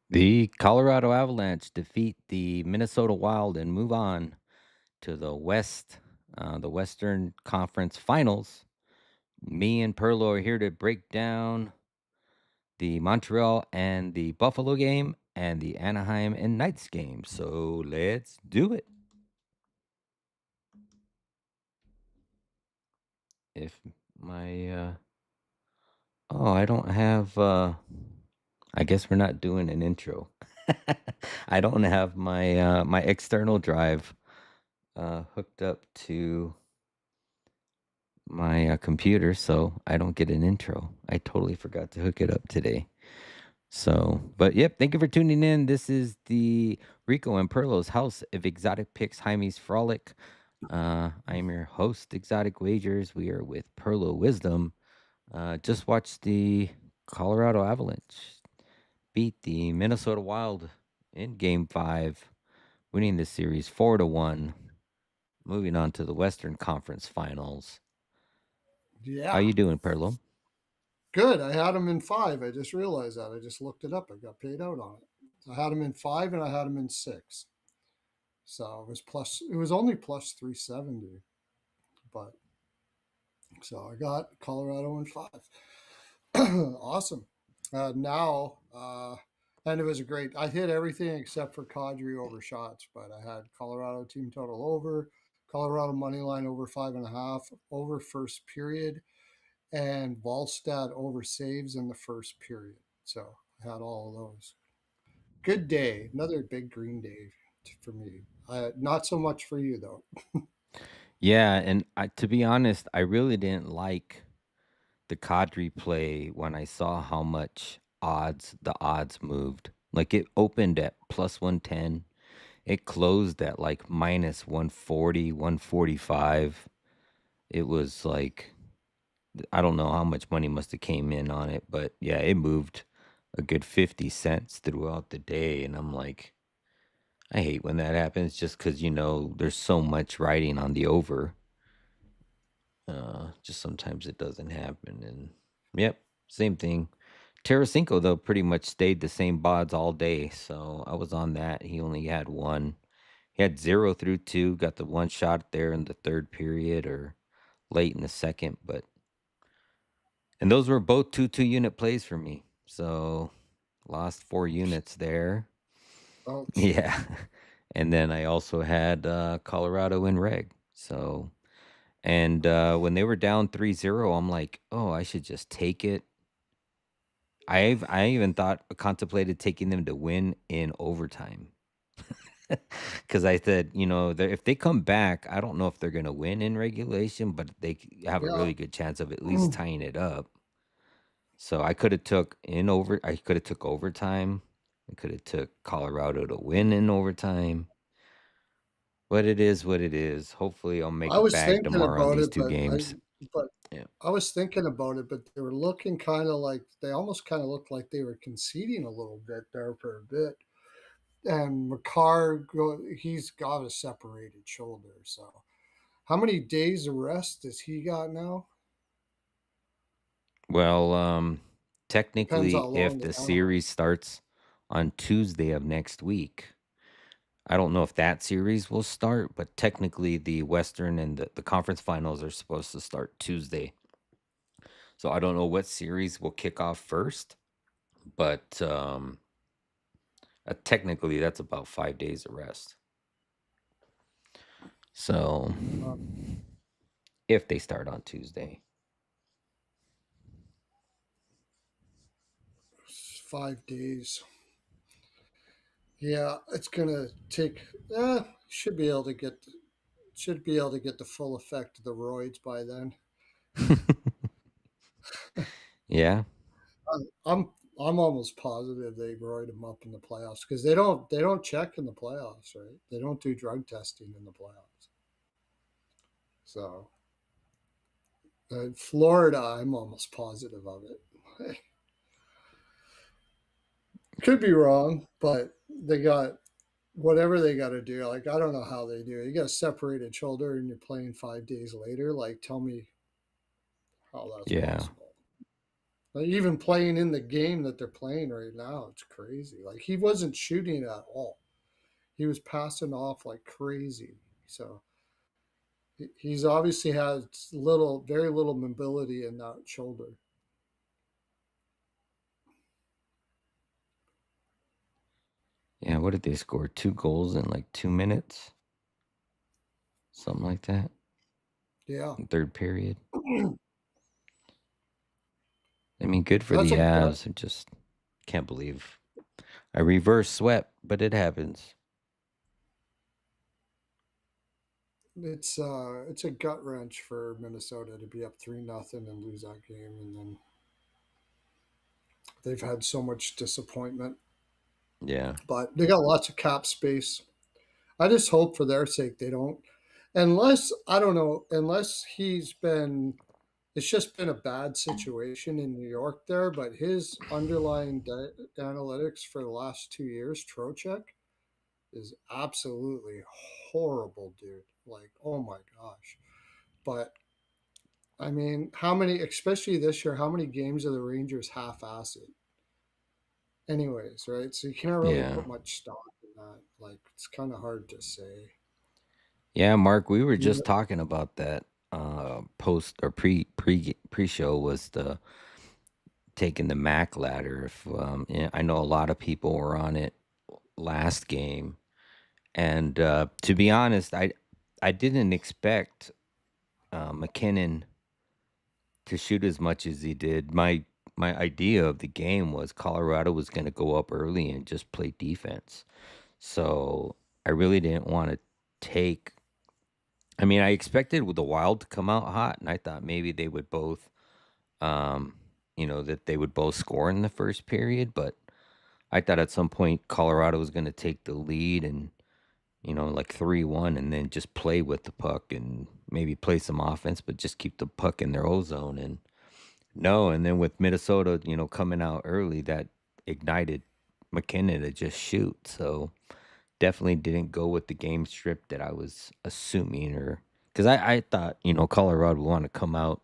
The Colorado Avalanche defeat the Minnesota Wild and move on to the Western Conference Finals. Me and Pearlo are here to break down the Montreal and the Buffalo game and the Anaheim and Knights game. So let's do it. If my I don't have I guess we're not doing an intro. I don't have my external drive hooked up to my computer, so I don't get an intro. I totally forgot to hook it up today. So, but yep, thank you for tuning in. This is the Rico and Pearlo's House of Exotic Picks, Hymes Frolic. I am your host, Exotic Wagers. We are with Pearlo Wisdom. Just watched the Colorado Avalanche beat the Minnesota Wild in Game 5, winning the series 4-1, moving on to the Western Conference Finals. How Yeah, you doing, Perlo? good. I had them in five. I just realized that. I just looked it up. I got paid out on it. I had them in five and I had them in six. So it was plus. It was only plus 370, but so I got Colorado in five. Awesome. And it was a great. I hit everything except for Kadri over shots, but I had Colorado team total over, Colorado money line over 5.5, over first period, and Volstad over saves in the first period. So I had all of those. Good day. Another big green day for me. Not so much for you, though. Yeah, and to be honest, I really didn't like the Kadri play when I saw how much the odds moved. Like it opened at plus 110. It closed at like minus 140, 145. It was like I don't know how much money must have came in on it, but yeah, it moved a good 50 cents throughout the day and I'm like I hate when that happens just cuz there's so much riding on the over. Just sometimes it doesn't happen. And yep, same thing. Tarasenko though pretty much stayed the same bods all day, so I was on that. He only had one. He had 0 through 2, got the one shot there in the third period or late in the second, but and those were both 2-unit plays for me. So lost 4 units there. Ouch. Yeah. And then I also had Colorado in reg. So and when they were down 3-0, I'm like, "Oh, I should just take it." I even thought contemplated taking them to win in overtime. Because I said, if they come back, I don't know if they're gonna win in regulation, but have a Yeah. really good chance of at least tying it up. So I coulda took overtime. I coulda took Colorado to win in overtime. But it is what it is. Hopefully, I'll make I it was back thinking tomorrow on about these it, 2 games. but Yeah. I was thinking about it, but they were looking kind of like they almost kind of looked like they were conceding a little bit there for a bit. And he's got a separated shoulder. So, how many days of rest does he got now? Well, Depends how technically, if long the the Anaheim. series starts on Tuesday of next week, I don't know if that series will start, but technically the Western and the conference finals are supposed to start Tuesday. So I don't know what series will kick off first, but technically that's about 5 days of rest. So Uh, if they start on Tuesday. 5 days. Yeah, it's gonna take. Should be able to get the full effect of the roids by then. Yeah. I'm I'm almost positive they roid him up in the playoffs because they don't check in the playoffs, right? They don't do drug testing in the playoffs. So Florida, I'm almost positive of it. Could be wrong, but they got whatever they got to do. Like I don't know how they do it. You got a separated shoulder and you're playing 5 days later. Like tell me how that's Yeah. possible. Like, even playing in the game that they're playing right now, it's crazy. Like, he wasn't shooting at all. He was passing off like crazy. So he's obviously has very little mobility in that shoulder. Yeah, what did they score? 2 goals in, like, 2 minutes? Something like that? Yeah. In 3rd period? I mean, good for That's the a gut. Avs. I just can't believe I reverse swept, but it happens. It's a gut wrench for Minnesota to be up 3-0 and lose that game, and then they've had so much disappointment. Yeah. But they got lots of cap space. I just hope for their sake they don't, unless I don't know, unless he's been. It's just been a bad situation in New York there, but his underlying analytics for the last 2 years, Trocheck, is absolutely horrible, dude. Like, oh my gosh. But I mean, how many, especially this year, how many games are the Rangers half-ass it? Anyways, right? So you can't really Yeah. put much stock in that. Like, it's kind of hard to say. Yeah, Mark, we were just You talking about that, post or pre-show was the taking the Mac ladder. If, yeah, I know a lot of people were on it last game, and, to be honest, I didn't expect, McKinnon to shoot as much as he did. My idea of the game was Colorado was gonna go up early and just play defense. So, I really didn't wanna take I mean, I expected with the Wild to come out hot, and I thought maybe they would both, um, that they would both score in the first period, but I thought at some point Colorado was gonna take the lead and, like 3-1 and then just play with the puck and maybe play some offense, but just keep the puck in their own zone, and no, and then with Minnesota, coming out early, that ignited McKinnon to just shoot, so definitely didn't go with the game script that I was assuming, or because I thought, Colorado would wanna come out,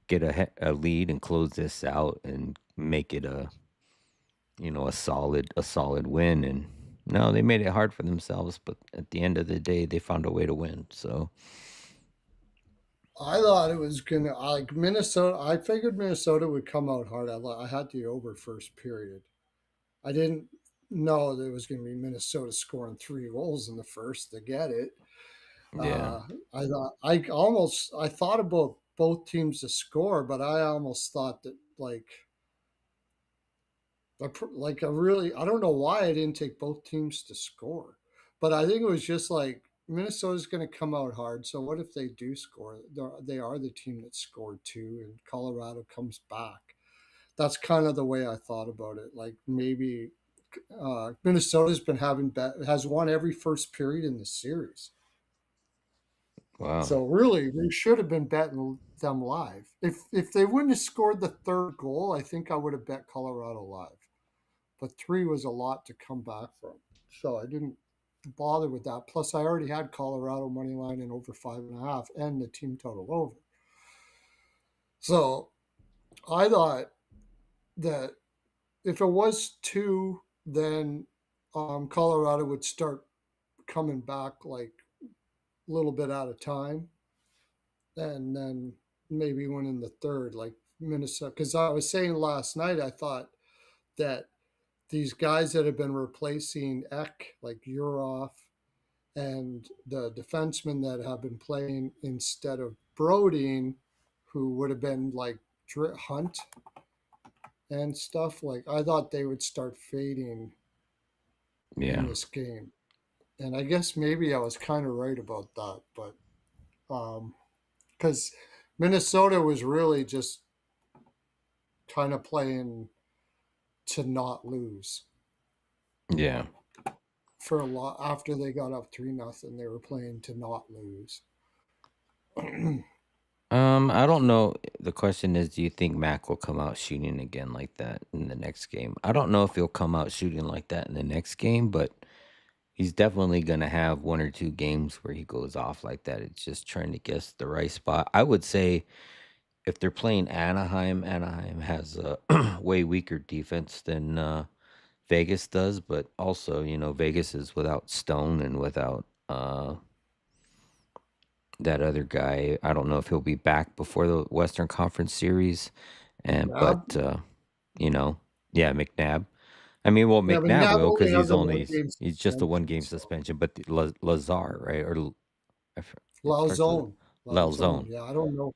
get a lead, and close this out and make it a solid win, and no, they made it hard for themselves, but at the end of the day, they found a way to win, so I thought it was gonna like Minnesota. I figured Minnesota would come out hard. I had the over first period. I didn't know that it was going to be Minnesota scoring 3 goals in the first to get it. yeah. I thought about both teams to score, but I almost thought that like I don't know why I didn't take both teams to score, but I think it was just like Minnesota's going to come out hard. So what if they do score? They are the team that scored two, and Colorado comes back. That's kind of the way I thought about it. Like maybe Minnesota's been has won every first period in the series. Wow. So really, we should have been betting them live. If they wouldn't have scored the third goal, I think I would have bet Colorado live. But three was a lot to come back from, so I didn't bother with that. Plus, I already had Colorado money line in over 5.5 and the team total over. So I thought that if it was two, then Colorado would start coming back like a little bit at a time, and then maybe win in the third, like Minnesota. Because I was saying last night, I thought that these guys that have been replacing Eck, like Urov, and the defensemen that have been playing instead of Brodeen, who would have been like Hunt and stuff, like I thought they would start fading in Yeah. this game. And I guess maybe I was kind of right about that, but because Minnesota was really just kind of playing to not lose Yeah. for a lot after they got up 3-0. They were playing to not lose. I don't know. The question is, do you think Mac will come out shooting again like that in the next game? I don't know if he'll come out shooting like that in the next game, but he's definitely gonna have 1 or 2 games where he goes off like that. It's just trying to guess the right spot. I would say if they're playing Anaheim, Anaheim has a way weaker defense than Vegas does, but also, Vegas is without Stone and without that other guy. I don't know if he'll be back before the Western Conference Series, and McNabb. but you know, yeah, McNabb. I mean, well, Yeah, McNabb McNabb will because only has he's a one only game he's just a one suspension, game so suspension. But Lazar, right? It starts with Lauzone. Lauzone. Lauzone. Yeah, I don't know.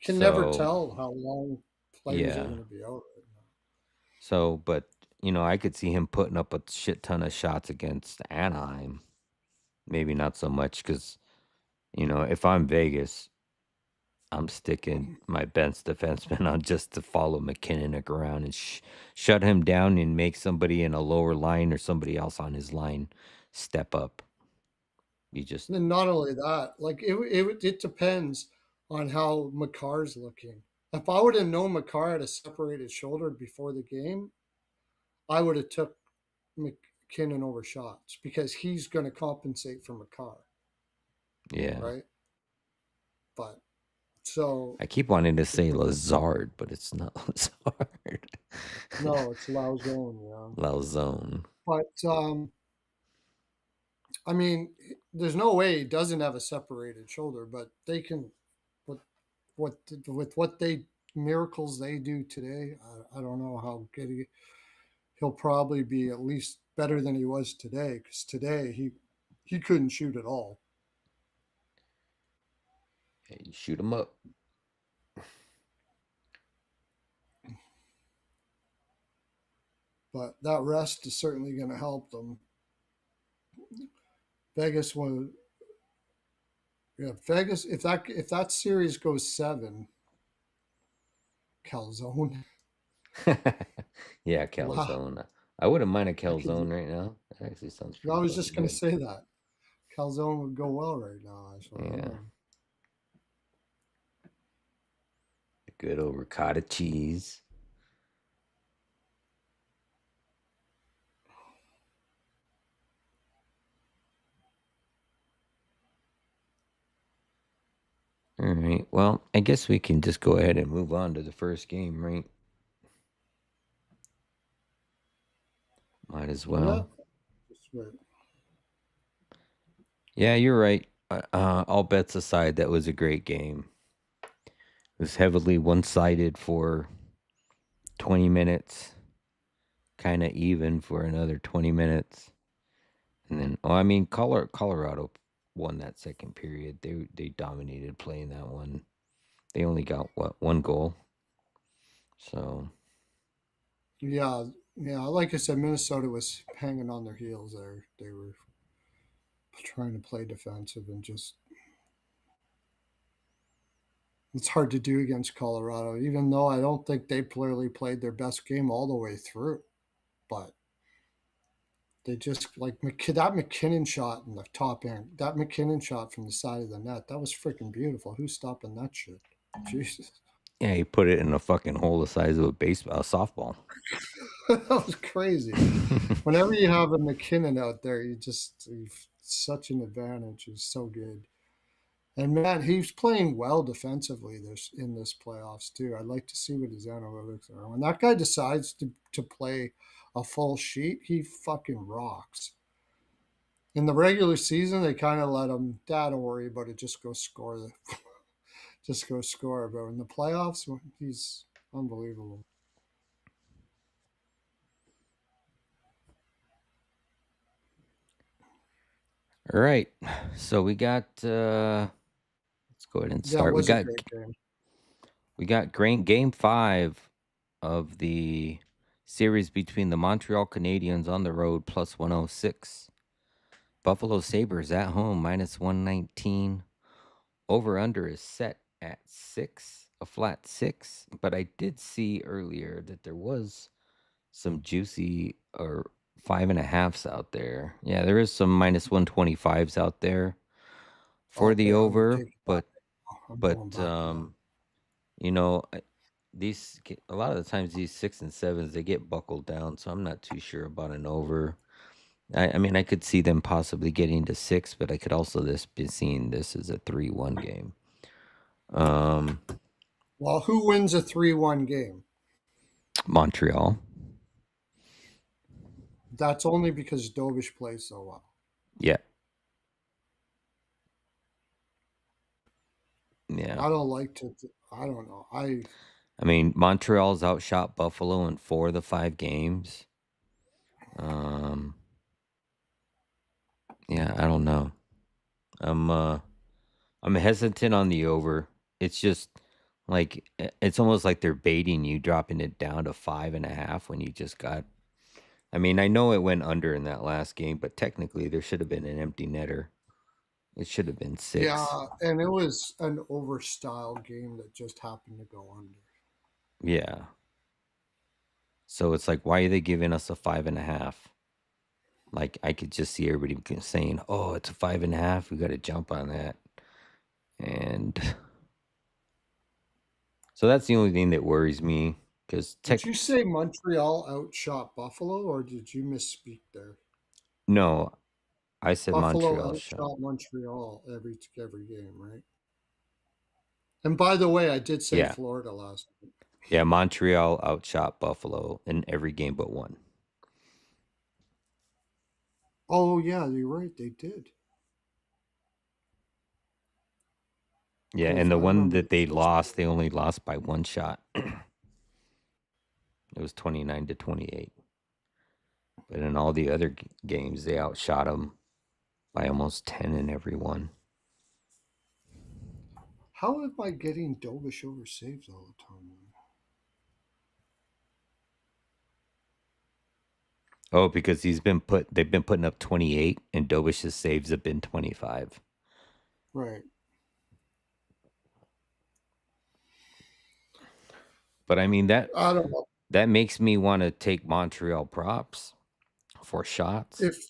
Can never So tell how long players are yeah, going to be out right now. but I could see him putting up a shit ton of shots against Anaheim. Maybe not so much because if I'm Vegas, I'm sticking my best defenseman on just to follow McKinnon around and shut him down and make somebody in a lower line or somebody else on his line step up. You just And not only that, like it depends on how McCarr's looking. If I would have known McCarr had a separated shoulder before the game, I would have took McKinnon over shots because he's going to compensate for McCarr, yeah. right? But so I keep wanting to it say Lazard, but it's not Lazard. no, it's Lauzone, yeah. Lauzone. But I mean, there's no way he doesn't have a separated shoulder, but they can with what with what they miracles they do today. I don't know how good he'll probably be at least better than he was today because today he couldn't shoot at all. Yeah, you shoot him up. But that rest is certainly going to help them. Vegas was yeah Vegas if that series goes seven, Calzone. Yeah, Wow, calzone. I wouldn't mind a I could. calzone right now. That actually sounds I pretty was fucking just going to good. say that Calzone would go well right now. Actually, Yeah, yeah. a good old ricotta cheese. All right. Well, I guess we can just go ahead and move on to the first game, right? Might as Yeah, well. just right. Yeah, you're right. All bets aside, that was a great game. It was heavily one-sided for 20 minutes, kind of even for another 20 minutes. And then, I mean, Colorado won that second period. They dominated playing that one. They only got one goal. So Yeah, yeah. Like I said, Minnesota was hanging on their heels there. They were trying to play defensive and just it's hard to do against Colorado, even though I don't think they clearly played their best game all the way through. But they just like that McKinnon shot in the top end, that McKinnon shot from the side of the net, that was freaking beautiful. Who's stopping that shit? Jesus. yeah, he put it in a fucking hole the size of a baseball, a softball. That was crazy. Whenever you have a McKinnon out there, you've such an advantage. He's so good. And man, he's playing well defensively this in this playoffs too. I'd like to see what his analytics are. When that guy decides to play a full sheet, he fucking rocks. In the regular season, they kind of let him, "Dad, don't worry about it. Just go score just go score." But in the playoffs, he's unbelievable. All right. So we got let's go ahead and Yeah, it start. We was a got great game. we got great game 5 of the series between the Montreal Canadiens on the road plus 106. Buffalo Sabres at home minus 119. Over under is set at 6, a flat 6, but I did see earlier that there was some juicy or 5.5s out there. Yeah, there is some minus 125s out there for the Okay, I'm gonna over, take it back. but I'm but going back to them. you know, a lot of the times these 6 and 7s they get buckled down, so I'm not too sure about an over. I mean, I could see them possibly getting to 6, but I could also be seeing this as a 3-1 game. Um, Well, who wins a 3-1 game? Montreal. That's only because Dobish plays so well. Yeah. Yeah. I don't like to. I don't know. I mean, Montreal's outshot Buffalo in 4 of the 5 games. Um, yeah, I don't know. I'm uh I'm hesitant on the over. It's just like it's almost like they're baiting you, dropping it down to 5.5 when you just got. I mean, I know it went under in that last game, but technically there should have been an empty netter. It should have been 6. Yeah, and it was an overstyle game that just happened to go under. Yeah. So it's like, why are they giving us a 5.5? Like I could just see everybody saying, "Oh, it's a 5.5. We got to jump on that." And so that's the only thing that worries me because Did you say Montreal outshot Buffalo, or did you misspeak there? no, I said Buffalo Montreal shot. outshot Montreal every game, right? And by the way, I did say Yeah, Florida last week. yeah. Montreal outshot Buffalo in every game but one. Oh yeah, you're right. They did. Yeah, and Because the I one remember that the they first lost, game. they only lost by one shot. It was 29-28. But in all the other games, they outshot them by almost 10 in every one. How am I getting Dovish over saves all the time? Oh, because they've been putting up 28, and Dobish's saves have been 25. Right. But I mean I don't know that makes me want to take Montreal props for shots. if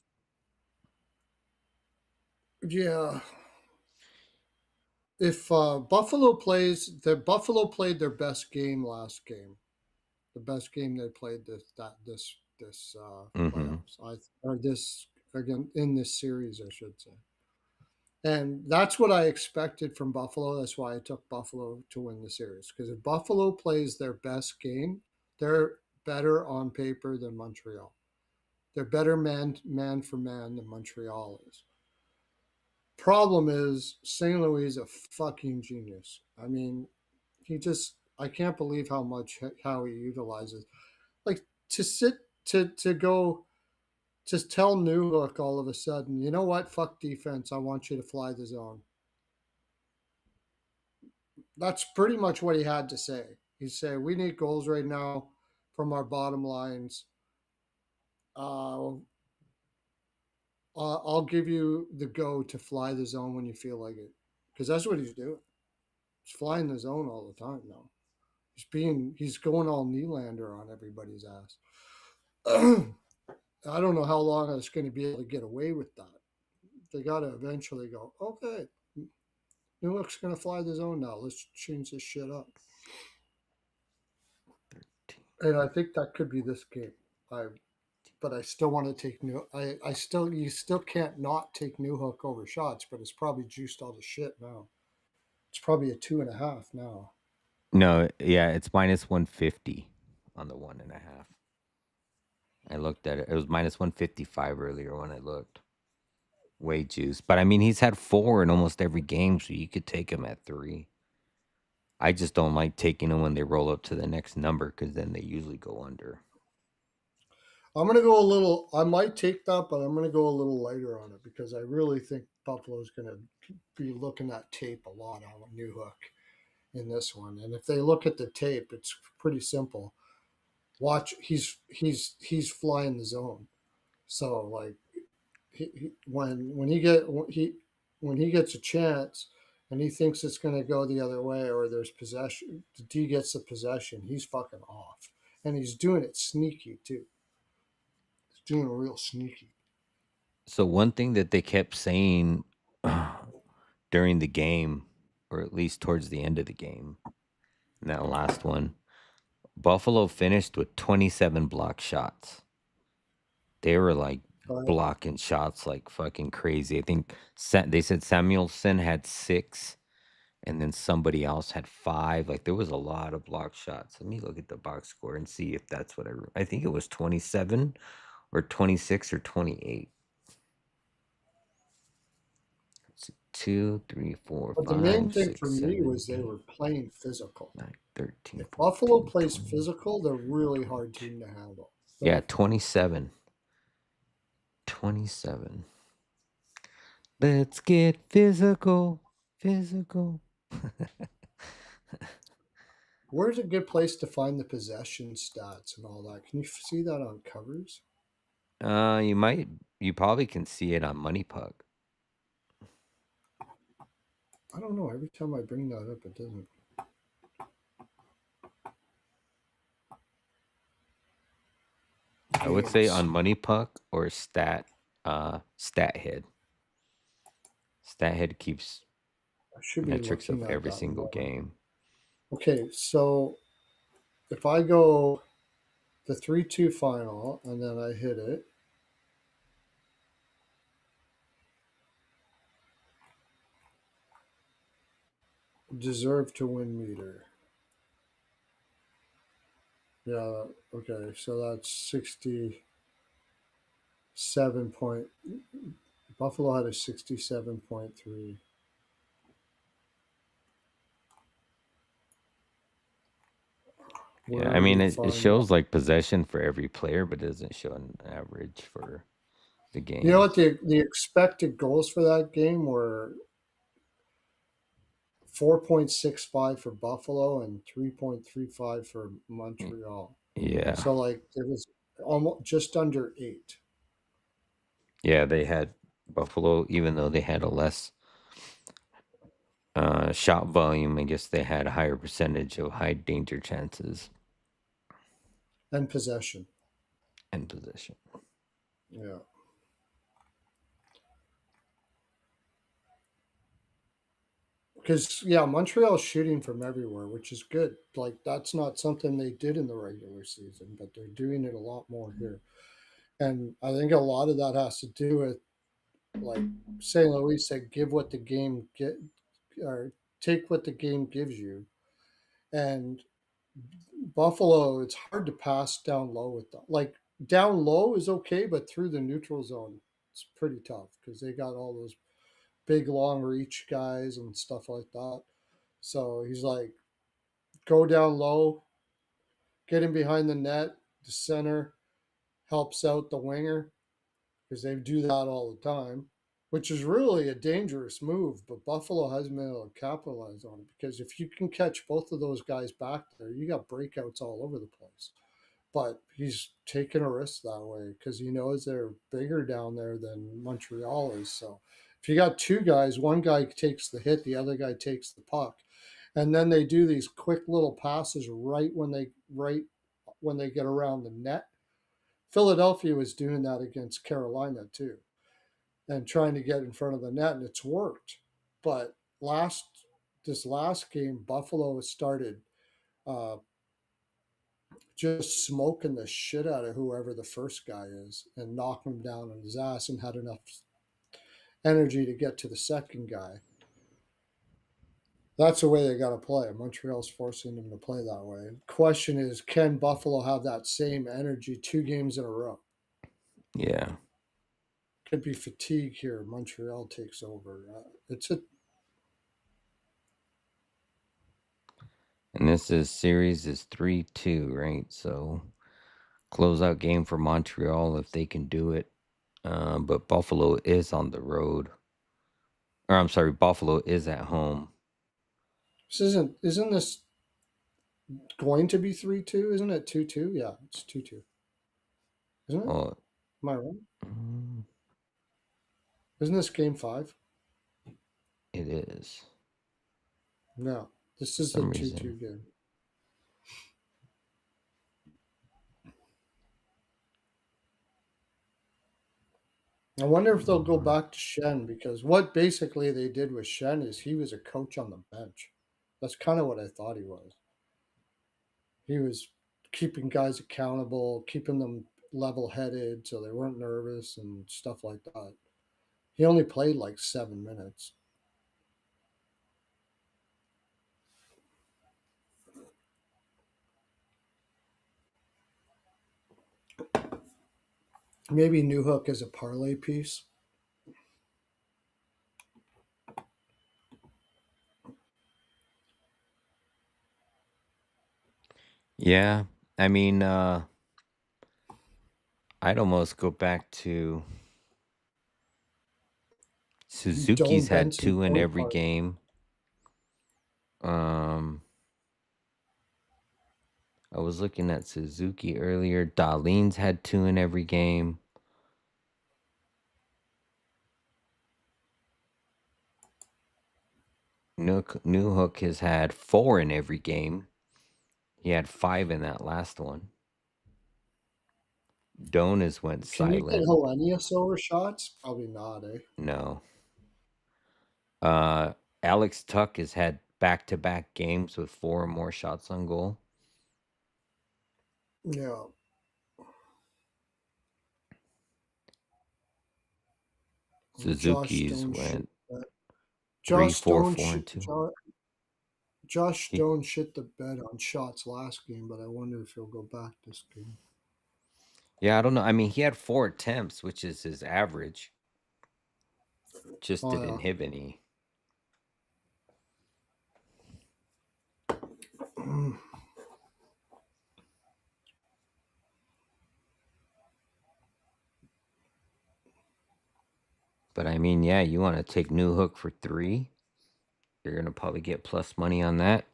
yeah, if Buffalo played their best game last game, the best game they played this Hmm. playoffs. I or this again in this series, I should say. And that's what I expected from Buffalo. That's why I took Buffalo to win the series. Because if Buffalo plays their best game, they're better on paper than Montreal. They're better man for man than Montreal is. Problem is St. Louis is a fucking genius. I mean, I can't believe how he utilizes like to sit to go to tell Newhook all of a sudden, you know what, fuck defense, I want you to fly the zone. That's pretty much what he had to say. He said, "We need goals right now from our bottom lines. Uh, I'll give you the go to fly the zone when you feel like it, because that's what he's doing. He's flying the zone all the time now. He's going all Nylander on everybody's ass. I don't know how long it's going to be able to get away with that. They got to eventually go. Okay, Newark's going to fly the zone now. Let's change this shit up. And I think that could be this game. I but I still want to take New. I still you still can't not take New Hook over shots, but it's probably juiced all the shit now. It's probably a 2.5 now. No, yeah, it's minus 150 on the 1.5. I looked at it. It was minus 155 earlier when I looked. Way juice. But I mean, he's had 4 in almost every game, so you could take him at 3. I just don't like taking them when they roll up to the next number because then they usually go under. I'm gonna go a little. I might take that, but I'm gonna go a little lighter on it because I really think Buffalo's gonna be looking at tape a lot on New Hook in this one. And if they look at the tape, it's pretty simple. Watch, he's flying the zone. So like when he gets a chance and he thinks it's going to go the other way or there's possession, the D gets the possession, he's fucking off, and he's doing it sneaky too. He's doing it real sneaky. So one thing that they kept saying during the game, or at least towards the end of the game, in that last one, Buffalo finished with 27 block shots. They were like Uh, blocking shots like fucking crazy. I think they said Samuelson had 6 and then somebody else had 5. Like, there was a lot of block shots. Let me look at the box score and see if that's what I think it was 27 or 26 or 28. Let's see, 2, 3, 4, But the main 5, thing for 6, me 7, was they 8, were playing physical. 9, 13, If Buffalo 14, plays 20. physical, they're really hard team to handle. Yeah, Like 27. 27. Let's get physical. Physical. where's a good place to find the possession stats and all that? Can you see that on covers? You might you probably can see it on Money Puck. I don't know. Every time I bring that up, it doesn't. I would say Games. on Money Puck or Stat Head. Stat Head keeps I should be metrics of looking at every that single more. game. Okay, so if I go the 3-2 final and then I hit it, deserve to win meter. Yeah, okay, so that's 67 point. Buffalo had a 67.3. Yeah, Where I would mean you it find that? shows like possession for every player, but it doesn't show an average for the You know games. what the expected goals for that game were 4.65 for Buffalo and 3.35 for Y- Montreal. Yeah. So like it was almost just under 8. Yeah, they had Buffalo, even though they had a less shot volume, I guess they had a higher percentage of high danger chances And possession. and possession. Yeah. Because yeah, Montreal's shooting from everywhere, which is good. Like that's not something they did in the regular season, but they're doing it a lot more here. And I think a lot of that has to do with like St. Louis said, give what the game get or take what the game gives you. And Buffalo, it's hard to pass down low with them. Like down low is okay, but through the neutral zone, it's pretty tough because they got all those big long reach guys and stuff like that. So he's like, go down low, get him behind the net. The center helps out the winger because they do that all the time, which is really a dangerous move. But Buffalo hasn't been able to capitalize on it because if you can catch both of those guys back there, you got breakouts all over the place. But he's taking a risk that way because he knows they're bigger down there than Montreal is. So if you got two guys, one guy takes the hit, the other guy takes the puck, and then they do these quick little passes right when they get around the net. Philadelphia was doing that against Carolina too, and trying to get in front of the net, and it's worked. But this last game, Buffalo started uh, just smoking the shit out of whoever the first guy is and knocking him down on his ass and had enough energy to get to the second guy. That's the way they got to play. Montreal's forcing them to play that way. Question is, can Buffalo have that same energy 2 games in a row? Yeah. Could be fatigue here. Montreal takes over. It's a And this is series is 3-2, right? So closeout game for Montreal if they can do it. But Buffalo is on the road. Or I'm sorry, Buffalo is at home. this isn't this going to be 3-2? Isn't it 2-2? Yeah, it's 2-2. Isn't it? Well, Am I wrong? mm, Isn't this game 5? it is No, this for is the some 2-2 reason. game. I wonder if they'll go back to Shen because what basically they did with Shen is he was a coach on the bench. That's kind of what I thought he was. He was keeping guys accountable, keeping them level headed so they weren't nervous and stuff like that. He only played like 7 minutes. Maybe New Hook as a parlay piece. Yeah. I mean, I'd almost go back to Suzuki's Doan had Benson 2 in point every parlay. game. Um, I was looking at Suzuki earlier. Darlene's had 2 in every game. New Hook has had 4 in every game. He had 5 in that last one. Doan has went Can you get silent. Hellenius over shots? Probably not, eh? No. Uh, Alex Tuck has had back-to-back games with 4 or more shots on goal. Yeah. Josh Suzuki's Stone shit. went Bet. 3, Josh 4, Stone 4, shit. and 2. Josh He, Stone shit the bed on shots last game, but I wonder if he'll go back this game. yeah, I don't know. I mean, he had 4 attempts, which is his average. Just didn't Oh hit any. yeah. But I mean, yeah, you want to take New Hook for 3. You're going to probably get plus money on that.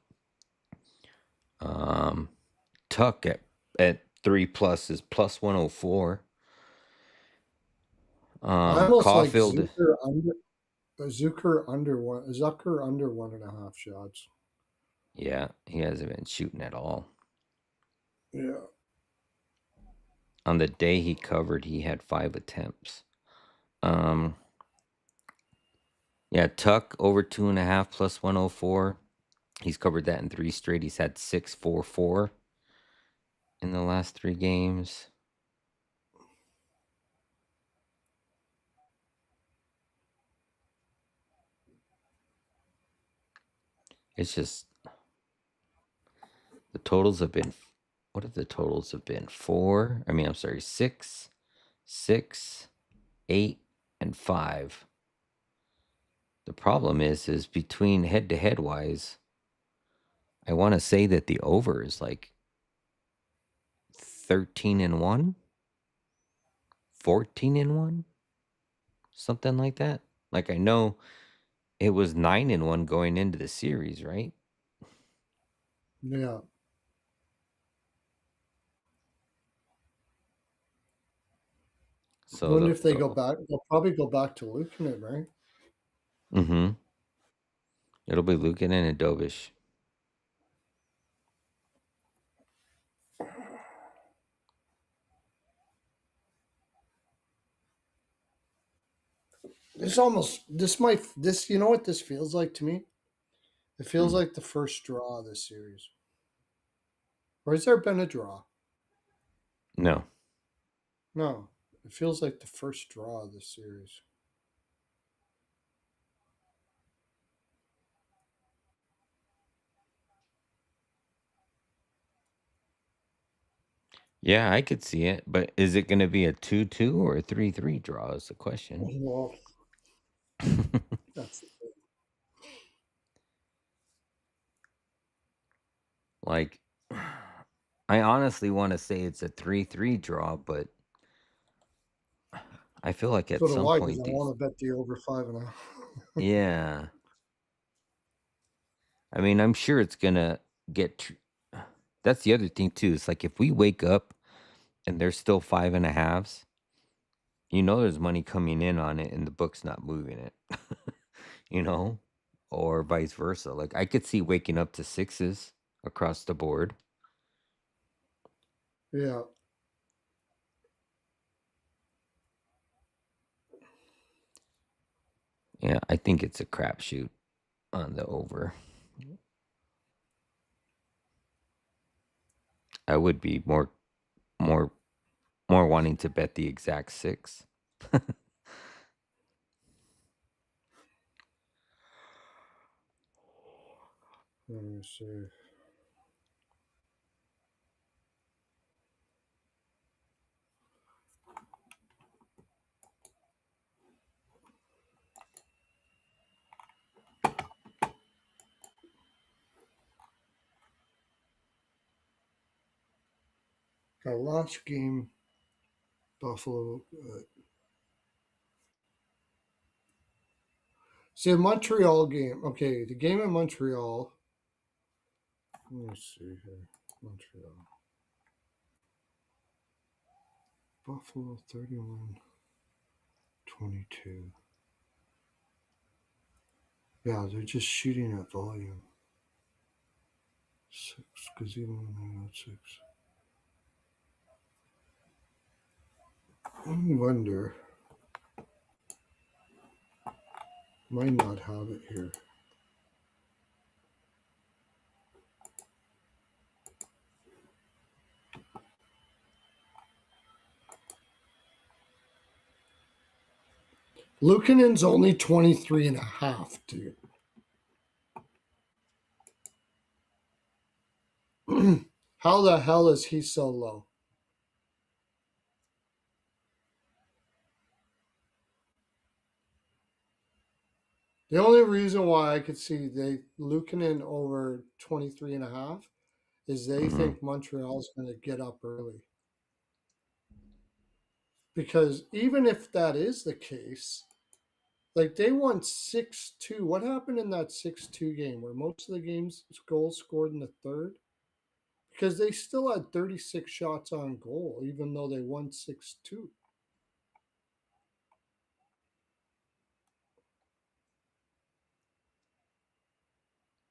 Um, Tuck at 3 plus is plus 104. I almost like Caulfield, Zucker under 1.5 shots. yeah, he hasn't been shooting at all. Yeah. On the day he covered, he had 5 attempts. Um, yeah, Tuck over 2.5 plus 104. He's covered that in 3 straight. He's had 6-4-4 in the last 3 games. It's just the totals have been. What have the totals have been? 4. I mean, I'm sorry, 6, 6, 8, and 5. The problem is between head to head wise, I want to say that the over is like 13-1, 14-1, something like that. Like I know it was 9-1 going into the series, right? Yeah. I So wonder if they the go back. They'll probably go back to Lucan it, right? mm-hmm. It'll be Lukin and Adobish. This you know what this feels like to me? It feels Hmm. like the first draw of this series. Or has there been a draw? No. No. It feels like the first draw of this series. Yeah, I could see it, but is it going to be a 2-2 or a 3-3 draw is the question. Well, that's Like I honestly want to say it's a 3-3 draw, but I feel like at so do some I because I point these want to bet the over 5.5. yeah. I mean, I'm sure it's going to get that's the other thing too. It's like if we wake up and there's still 5.5s, there's money coming in on it and the book's not moving it. you know, or vice versa. Like I could see waking up to 6s across the board. Yeah. Yeah, I think it's a crapshoot on the over. I would be more, more wanting to bet the exact 6. Let me see. The last game, Buffalo. See, the Montreal game. Okay, the game in Montreal. Let me see here. Montreal. Buffalo 31-22. Yeah, they're just shooting at volume. Six, because even when they got six. I wonder. Might not have it here. Luukkonen's only 23 and a half, dude. How the hell is he so low? The only reason why I could see they Luukkonen over 23 and a half is they Mm-hmm. think Montreal's going to get up early. Because even if that is the case, like they won 6-2. What happened in that 6-2 game where most of the games goals scored in the third? Because they still had 36 shots on goal, even though they won 6-2.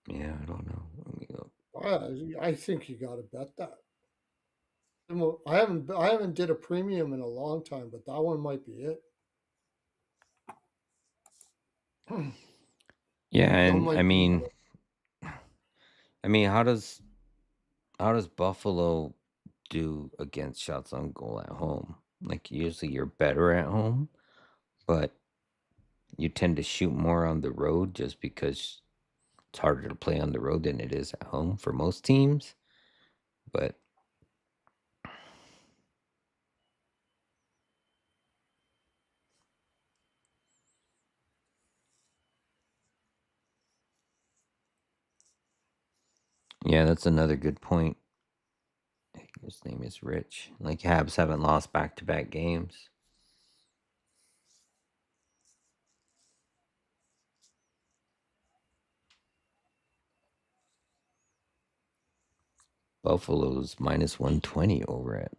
Yeah, I don't know. Let me look. I think you got to bet that. I haven't did a premium in a long time, but that one might be it. Yeah, That and I might be mean, I mean, how does Buffalo do against shots on goal at home? Like usually you're better at home, but you tend to shoot more on the road just because it's harder to play on the road than it is at home for most teams. But yeah, that's another good point. His name is Rich. Like Habs haven't lost back-to-back games. Buffalo's minus 120 over at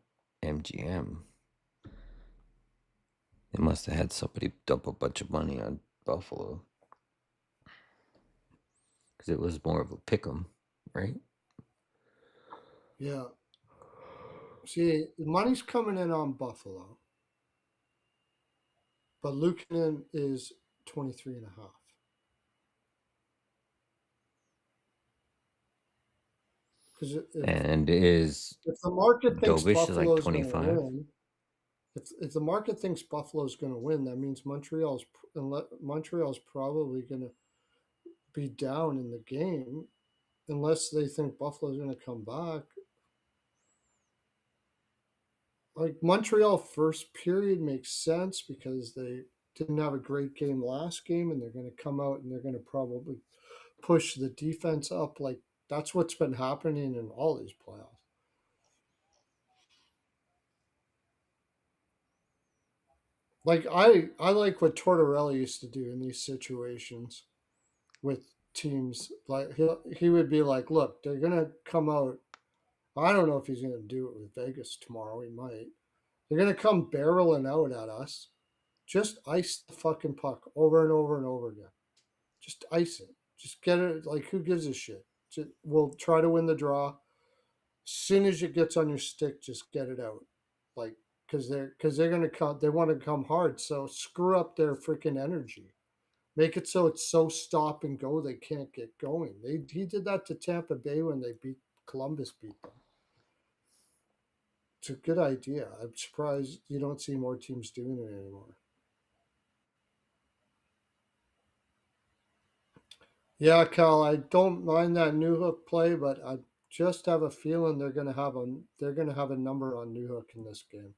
MGM. They must have had somebody dump a bunch of money on Buffalo because it was more of a pick 'em, right? yeah. See, the money's coming in on Buffalo, but Luukkonen is 23 and a half. Because And is if the market thinks Dobish is like Buffalo's going to 25? win, if the market thinks Buffalo's going to win, that means Montreal's probably going to be down in the game unless they think Buffalo's going to come back. Like Montreal first period makes sense because they didn't have a great game last game and they're going to come out and they're going to probably push the defense up. Like that's what's been happening in all these playoffs. Like I like what Tortorella used to do in these situations with teams. Like he would be like, look, they're gonna come out. I don't know if he's gonna do it with Vegas tomorrow. He might. They're gonna come barreling out at us. Just ice the fucking puck over and over and over again. Just ice it. Just get it. Like who gives a shit? We'll try to win the draw. As soon as it gets on your stick, just get it out. Like because they're gonna come. They want to come hard. So screw up their freaking energy. Make it so it's so stop and go they can't get going. He did that to Tampa Bay when they beat Columbus beat them. It's a good idea. I'm surprised you don't see more teams doing it anymore. Yeah, Cal, I don't mind that New Hook play, but I just have a feeling they're gonna have a number on New Hook in this game.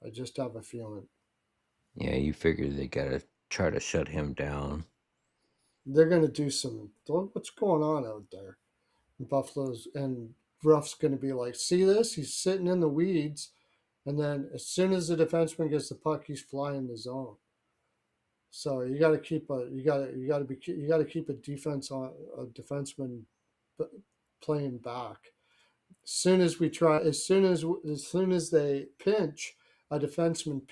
I just have a feeling Yeah, you figure they gotta try to shut him down. they're gonna do some. What's going on out there? Buffalo's and rough's going to be like, see this? He's sitting in the weeds, and then as soon as the defenseman gets the puck, he's flying the zone. So you got to keep a you got to keep a defense on a defenseman playing back. As soon as they pinch, a defenseman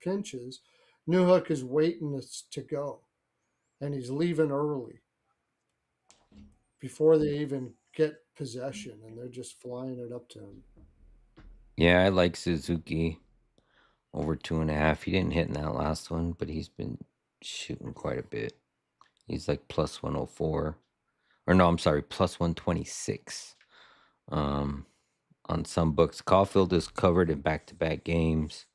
pinches. Newhook is waiting to go, and he's leaving early before they even get possession, and they're just flying it up to him. Yeah, I like Suzuki over 2.5. He didn't hit in that last one, but he's been shooting quite a bit. He's like plus 104. Or no, I'm sorry, plus 126. Um, on some books. Caulfield is covered in back-to-back games.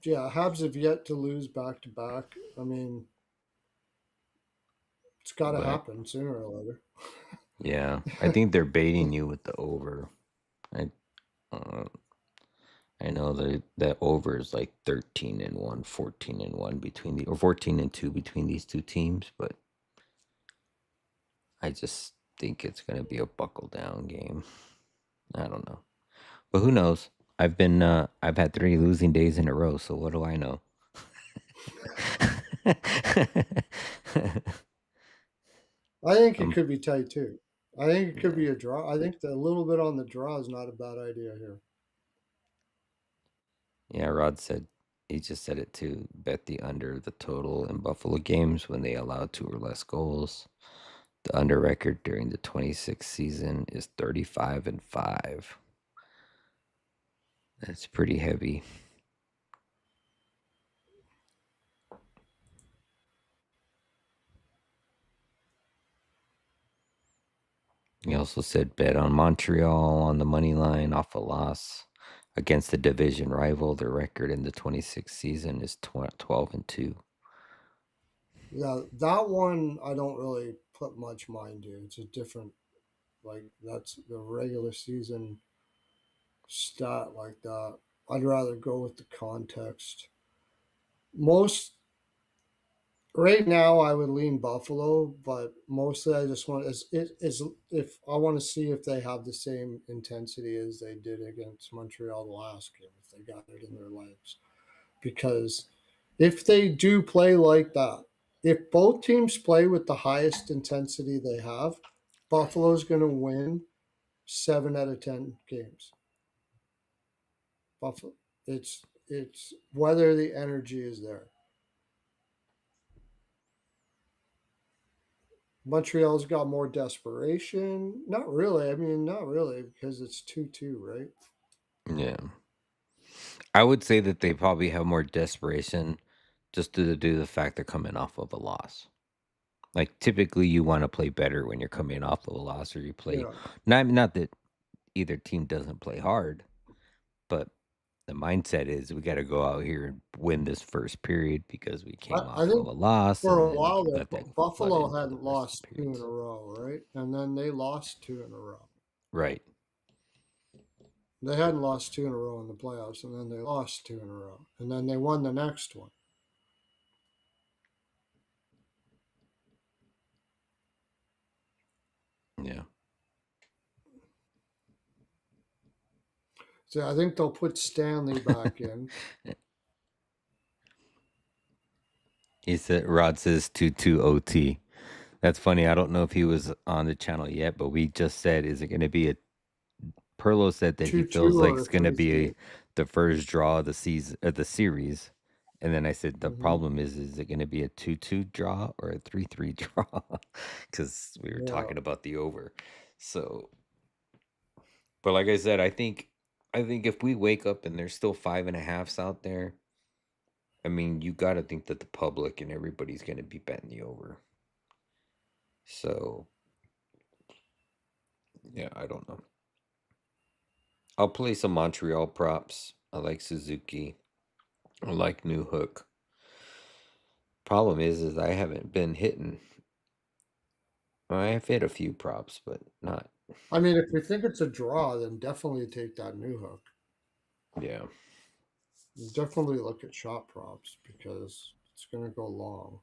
Yeah, Habs have yet to lose back to back. I mean, it's got to But happen sooner or later. yeah, I think they're baiting you with the over. I uh, I know that over is like 13-1, 14-1 between the or 14-2 between these two teams, but I just think it's gonna be a buckle down game. I don't know, but who knows? I've had 3 losing days in a row, so what do I know? I think it um, could be tight too. I think it could yeah, be a draw. I think that a little bit on the draw is not a bad idea here. yeah. Rod said he just said it too. Bet the under the total in Buffalo games when they allow 2 or less goals. The under record during the 26th season is 35-5. That's pretty heavy. He also said bet on Montreal on the money line off a loss against the division rival. Their record in the 26th season is 12-2. Yeah, that one I don't really put much mind to. It's a different, like, that's the regular season stat like that. I'd rather go with the context. Most right now I would lean Buffalo, but mostly I just want is if I want to see if they have the same intensity as they did against Montreal the last game, if they got it in their legs. Because if they do play like that, if both teams play with the highest intensity they have, Buffalo's going to win 7 out of 10 games. Buffalo, it's whether the energy is there. Montreal's got more desperation. Not really. I mean, not really because it's 2-2, right? Yeah. I would say that they probably have more desperation just due to the fact they're coming off of a loss. Like typically you want to play better when you're coming off of a loss or you play Yeah. not that either team doesn't play hard, but the mindset is we got to go out here and win this first period because we came I off of think a loss for and a then you while can there, let that flood Buffalo into the hadn't rest of the lost two in periods. a row, right? And then they lost two in a row. Right. They hadn't lost two in a row in the playoffs, and then they lost two in a row, and then they won the next one. Yeah. So I think they'll put Stanley back in. He said Rod says 2-2 OT. That's funny. I don't know if he was on the channel yet, but we just said, is it going to be a Pearlo said that he 2-2 feels like or it's going to be 3-3. the first draw of the season, the series. And then I said, the Mm-hmm. problem is it going to be a 2-2 draw or a 3-3 draw? Because we were Yeah. talking about the over. So, but like I said, I think if we wake up and there's still 5.5s out there, I mean, you got to think that the public and everybody's going to be betting the over. So, yeah, I don't know. I'll play some Montreal props. I like Suzuki. I like New Hook. Problem is I haven't been hitting. Well, I've hit a few props, but not. I mean, if we think it's a draw, then definitely take that new hook. Yeah, Definitely look at shot props because it's going to go long.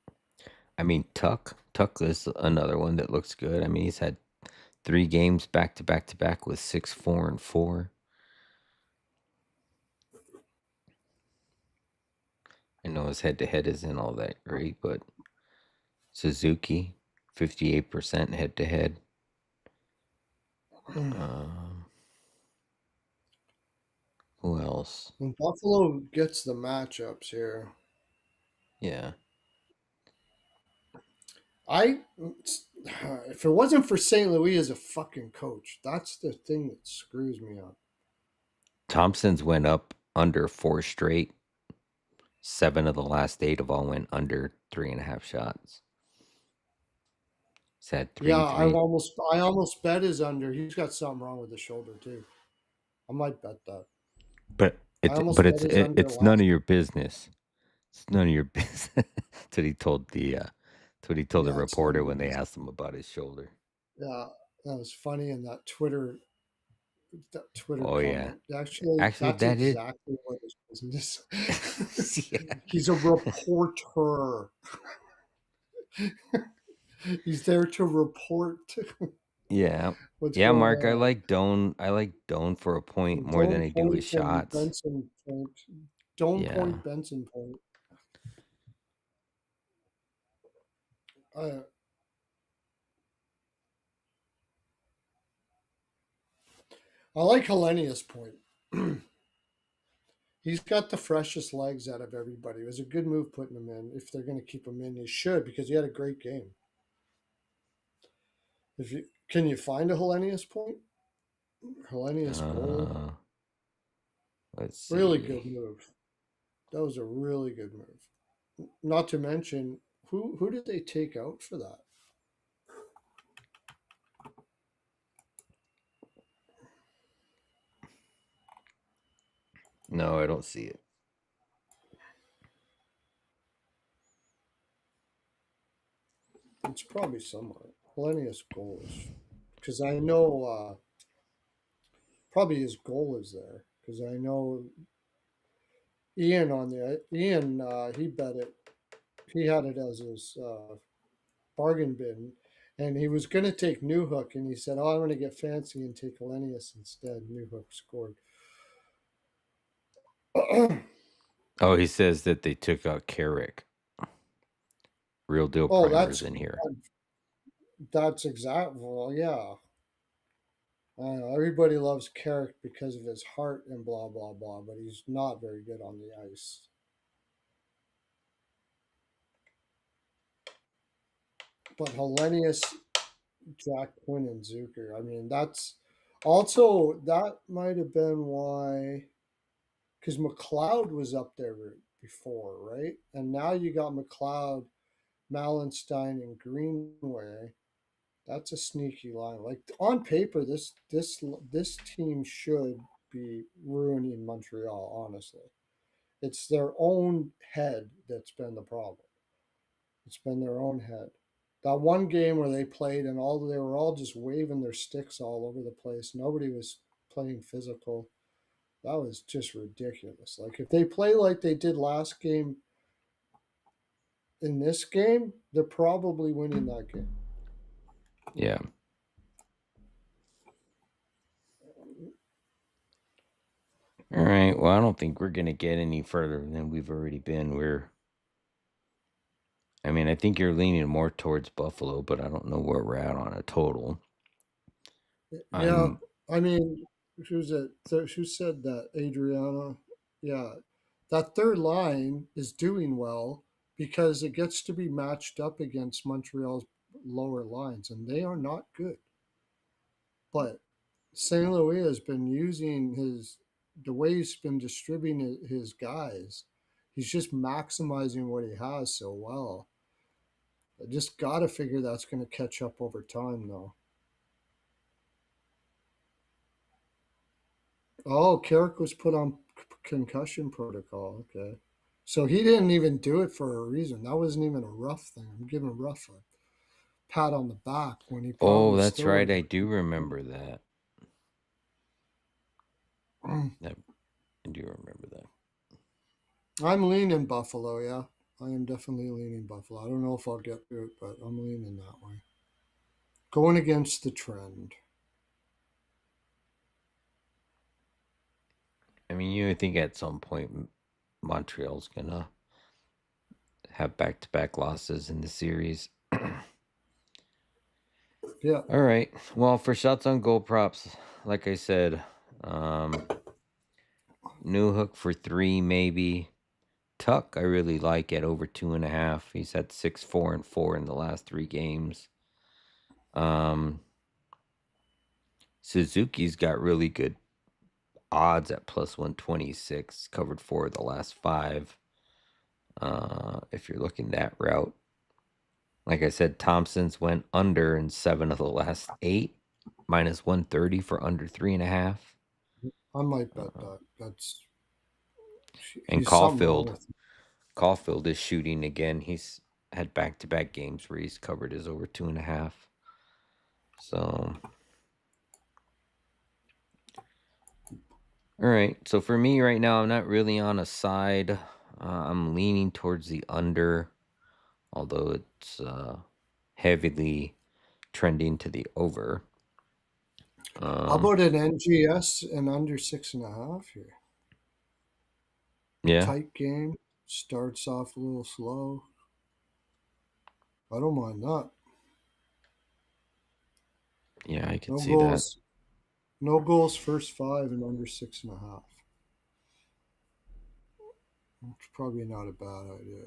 I mean, Tuck is another one that looks good. I mean, he's had 3 games back to back to back with 6, 4, and 4. I know his head-to-head isn't all that great, but Suzuki, 58% head-to-head. Um, who else? When Buffalo gets the matchups here, Yeah. I if it wasn't for St. Louis as a fucking coach, that's the thing that screws me up. Thompson's went up under 4 straight. 7 of the last 8 have all went under 3.5 shots. He's had Yeah, 3. I almost bet his under. He's got something wrong with the shoulder too. I might bet that. But I it's almost but bet it's his it, under it's none last. of your business. It's none of your business. That's what he told the Yeah, it's none reporter of your when they business. asked him about his shoulder. Yeah, that was funny in that Twitter Oh yeah. comment. Actually, Actually, that's that is. exactly what his business. Yeah. He's a reporter. He's there to report Yeah. what's Yeah, going Mark, on. I like Doan for a point more than Don't I do his point and shots. Benson point. Don't Yeah. point Benson point. I I like Hellenius point. He's got the freshest legs out of everybody. It was a good move putting him in. If they're going to keep him in, they should because he had a great game. If you can you find a Hellenius point? Hellenius goal. Uh, let's Really see. good move. That was a really good move. Not to mention who did they take out for that? No, I don't see it. It's probably somewhere. Hellenius goals. Because I know probably his goal is there. Because I know Ian he bet it. He had it as his bargain bin, and he was going to take Newhook, and he said, "Oh, I'm going to get fancy and take Hellenius instead." Newhook scored. Oh, he says that they took out Carrick. Real deal Oh, primers in here. that's exact. Well, yeah. I know everybody loves Carrick because of his heart and blah blah blah, but he's not very good on the ice. But Hellenius, Jack Quinn, and Zucker. I mean, that might have been why because McLeod was up there before, right? And now you got McLeod, Malenstein, and Greenway. That's a sneaky line. Like on paper, this team should be ruining Montreal. Honestly, it's their own head that's been the problem. It's been their own head. That one game where they played and they were all just waving their sticks all over the place. Nobody was playing physical. That was just ridiculous. Like if they play like they did last game in this game, they're probably winning that game. Yeah. All right. Well, I don't think we're gonna get any further than we've already been. I mean, I think you're leaning more towards Buffalo, but I don't know where we're at on a total. Yeah, I'm. I mean, who said that? Adriana. Yeah, that third line is doing well because it gets to be matched up against Montreal's lower lines, and they are not good. But St. Louis has been using the way he's been distributing his guys. He's just maximizing what he has so well. I just got to figure that's going to catch up over time, though. Oh, Carrick was put on concussion protocol. Okay. So he didn't even do it for a reason. That wasn't even a rough thing. I'm giving Ruff a pat on the back when he Oh, probably that's still would right. have I got do remember that. concussion. That I do remember that. I'm leaning Buffalo, yeah. I am definitely leaning Buffalo. I don't know if I'll get to it, but I'm leaning that way. Going against the trend. I mean, you would think at some point Montreal's gonna have back-to-back losses in the series. Yeah. All right. Well, for shots on goal props, like I said, um, New Hook for 3, maybe. Tuck, I really like at over 2.5. He's had 6, 4, and 4 in the last 3 games. Um, Suzuki's got really good odds at plus 126, covered 4 of the last 5. If you're looking that route, like I said, Thompson's went under in 7 of the last 8, minus 130 for under 3.5. I might bet Uh, that. That's and he's something wrong with him. Caulfield is shooting again. He's had back-to-back games where he's covered his over 2.5. So, all right. So for me right now, I'm not really on a side. I'm leaning towards the under, although it's heavily trending to the over. How Um, about an NGS and under 6.5 here? yeah, Tight game. Starts off a little slow. I don't mind that. yeah, I could No see that. goals. No goals first 5 and under 6.5. It's probably not a bad idea.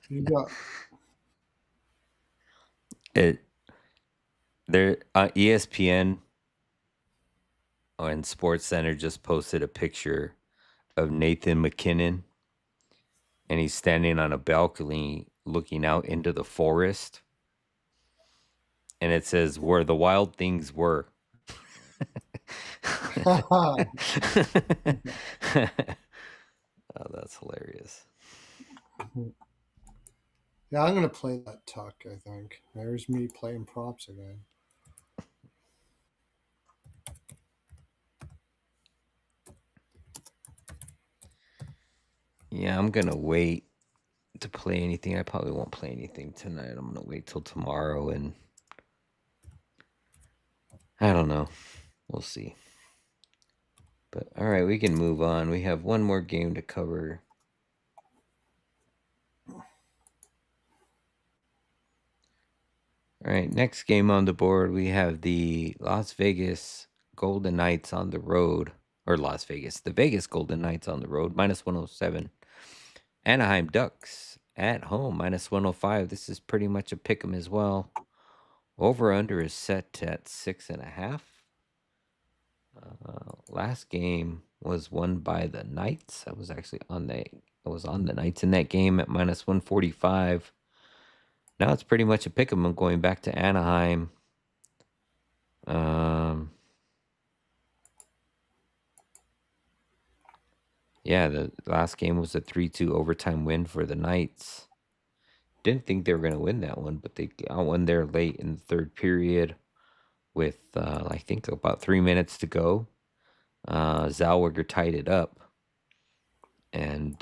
You got It there ESPN and Sports Center just posted a picture of Nathan McKinnon, and he's standing on a balcony looking out into the forest, and it says where the wild things were. Oh, that's hilarious. Yeah, I'm gonna play that tuck, I think. There's me playing props again. Yeah, I'm gonna wait to play anything. I probably won't play anything tonight. I'm gonna wait till tomorrow, and I don't know. We'll see. But all right, we can move on. We have one more game to cover. All right, next game on the board, we have the Las Vegas Golden Knights on the road, or the Vegas Golden Knights on the road, minus 107. Anaheim Ducks at home, minus 105. This is pretty much a pick 'em as well. Over under is set at 6.5. Last game was won by the Knights. I was on the Knights in that game at minus 145. Now it's pretty much a pick 'em. I'm going back to Anaheim. Um, yeah, the last game was a 3-2 overtime win for the Knights. Didn't think they were going to win that one, but they got one there late in the third period with, I think, about 3 minutes to go. Zellweger tied it up and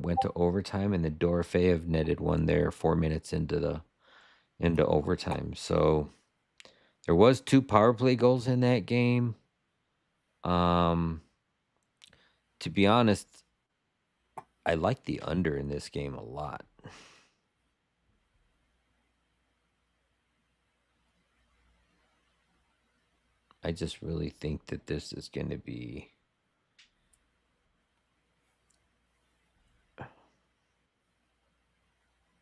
went to overtime, and the Dorofeev netted one there 4 minutes into overtime. So there was 2 power play goals in that game. Um, to be honest, I like the under in this game a lot. I just really think that this is going to be.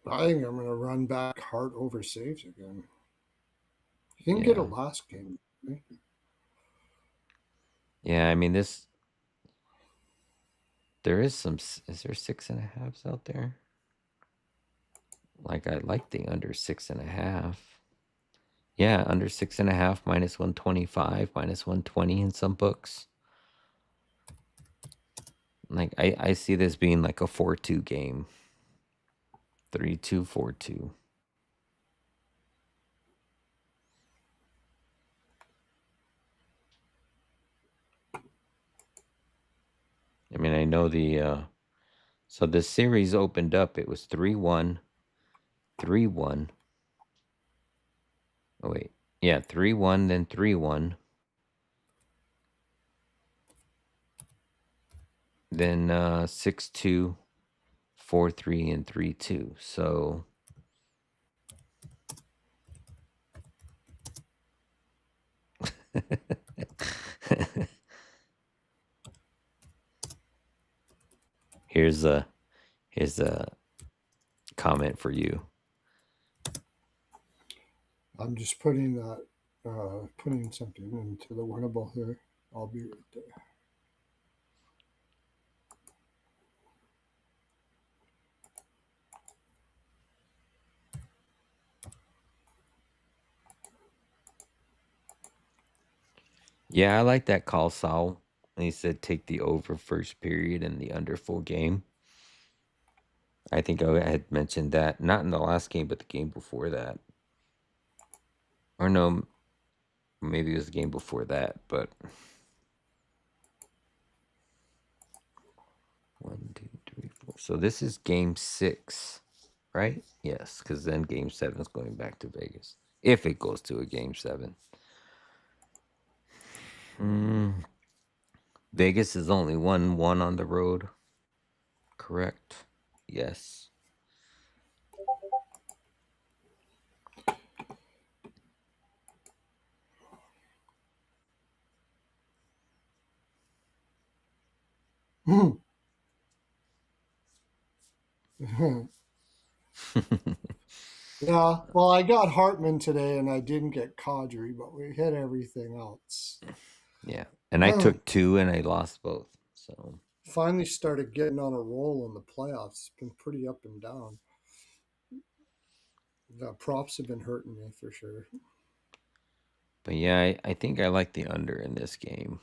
I think I'm gonna run back Hart over saves again. He didn't get a Yeah. last game. Right? Yeah, I mean, there is some, is there 6.5s out there? Like, I like the under 6.5. Yeah, under 6.5, minus 125, minus 120 in some books. Like I see this being like a 4-2 game. 3-2, 4-2. I mean, I know so the series opened up, it was 3-1, 3-1. Oh wait. Yeah, 3-1, then 3-1. Then 6-2, 4-3, and 3-2. So here's a comment for you. I'm just putting that putting something into the winnable here. I'll be right there. Yeah, I like that call, Saul. He said take the over first period and the under full game. I think I had mentioned that, not in the last game, but the game before that. Or no, maybe it was the game before that, but 1, 2, 3, 4. So this is game 6, right? Yes, because then game 7 is going back to Vegas. If it goes to a game 7. Vegas is only 1-1 on the road. Correct. Yes. Yeah, well, I got Hartman today and I didn't get Kadri, but we hit everything else. Yeah. And I took 2 and I lost both. So, Finally started getting on a roll in the playoffs. It's been pretty up and down. The props have been hurting me for sure. but yeah, I think I like the under in this game.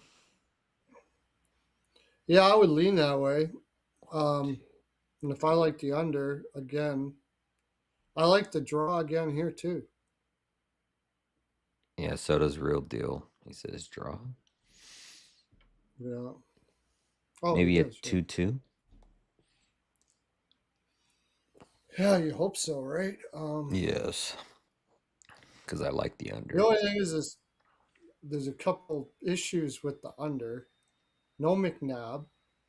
Yeah, I would lean that way. One, two. Um, and if I like the under again, I like the draw again here too. Yeah, so does Real Deal. He says draw. Yeah. Oh, he Maybe a does. Yeah. 2-2. Yeah, you hope so, right? Yes, because I like the The under. only thing is there's a couple issues with the under. No McNabb,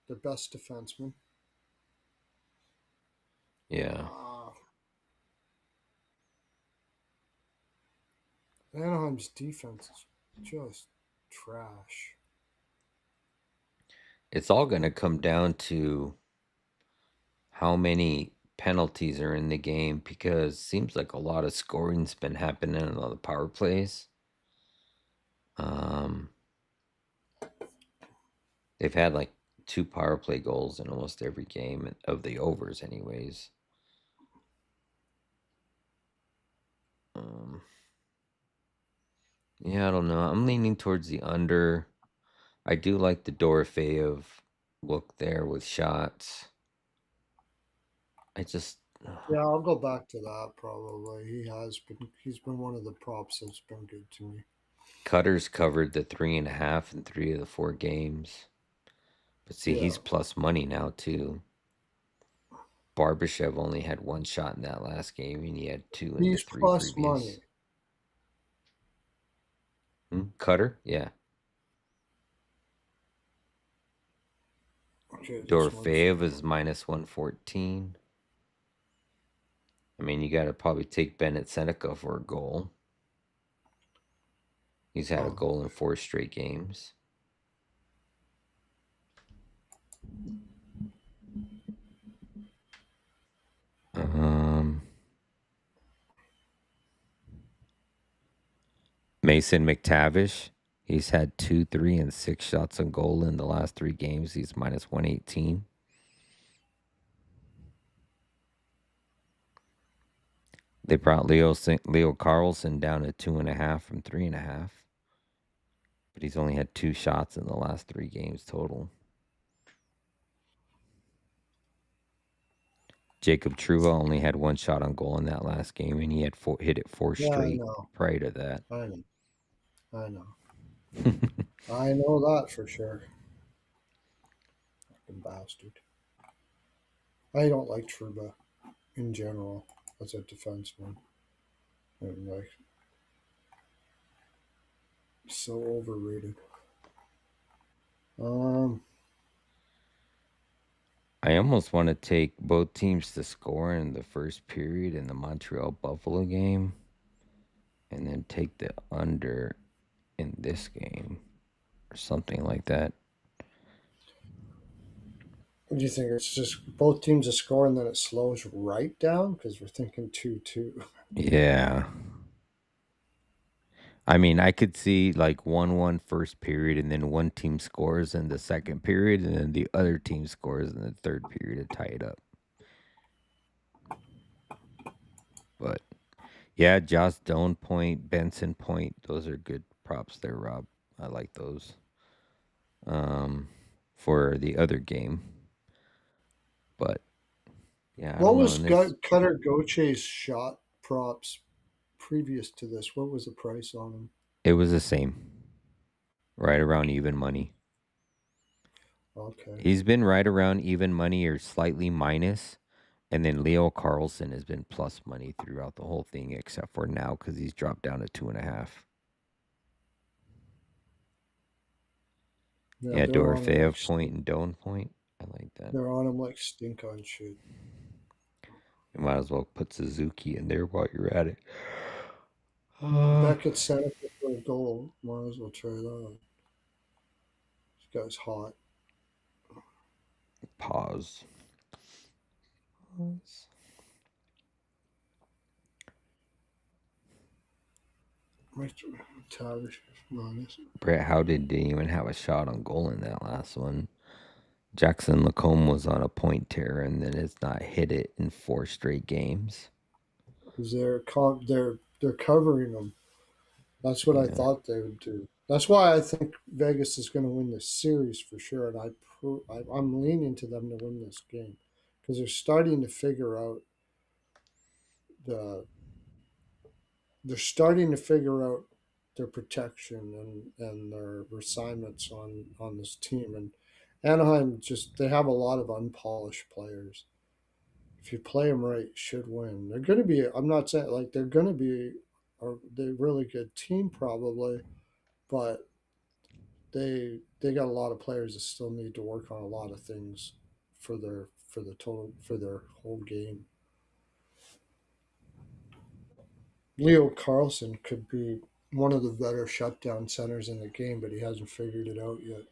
the best defenseman. Yeah. Uh, Anaheim's defense is just trash. It's all going to come down to how many penalties are in the game because it seems like a lot of scoring's been happening on the power plays. Um, they've had like 2 power play goals in almost every game of the overs, anyways. Um, yeah, I don't know. I'm leaning towards the under. I do like the Dorofeyev look there with shots. I just Yeah, I'll go back to that probably. He's been one of the props that's been good to me. Cutter's covered the 3.5 in 3 of the 4 games. But see, Yeah. he's plus money now too. Barbashev only had 1 shot in that last game, and he had 2 in the He's 3 plus previous. money. Cutter, yeah. Okay, just one Dorofeyev second. is minus 114. I mean, you got to probably take Bennett Seneca for a goal. He's had a Oh, goal in 4 straight games. Um, Mason McTavish, he's had 2, 3, and 6 shots on goal in the last 3 games. He's minus 118. They brought Leo Carlson down to 2.5 from 3.5, but he's only had 2 shots in the last 3 games total. Jacob Truba only had 1 shot on goal in that last game, and he had hit it four Yeah, I straight know. prior to that. I know. I know. I know that for sure. Fucking bastard. I don't like Truba in general as a defenseman. And like so overrated. Um, I almost want to take both teams to score in the first period in the Montreal Buffalo game, and then take the under in this game or something like that. what do you think? It's just both teams a score and then it slows right down because we're thinking 2-2. Yeah. I mean, I could see like 1-1 first period, and then one team scores in the second period, and then the other team scores in the third period to tie it up. But yeah, Josh Doan point, Benson point, those are good props there, Rob. I like those. Um, for the other game. But yeah, I What don't know. was And this, Cutter Goche's shot props previous to this? What was the price on them? it was the same, right around even money. Okay. He's been right around even money or slightly minus. And then Leo Carlson has been plus money throughout the whole thing, except for now because he's dropped down to 2.5. Yeah, Yeah, they're on him like Dorofeev point and Doan point. I like that. they're on him like stink on shit. You might as well put Suzuki in there while you're at it. Uh, Beckett Seneca for a goal. Might as well try that. This guy's hot. Pause. Pause. Tavish minus. Brett Howden didn't even have a shot on goal in that last one. Jackson Lacombe was on a point tear and then has not hit it in 4 straight games. Because they're covering them. That's what I Yeah. thought they would do. That's why I think Vegas is going to win this series for sure, and I'm leaning to them to win this game because they're starting to figure out the they're starting to figure out their protection and their assignments on this team. And Anaheim just they have a lot of unpolished players. If you play them right, you should win. They're going to be. I'm not saying like they're going to be a really good team probably, but they got a lot of players that still need to work on a lot of things for their whole game. Leo Carlson could be one of the better shutdown centers in the game, but he hasn't figured it out yet.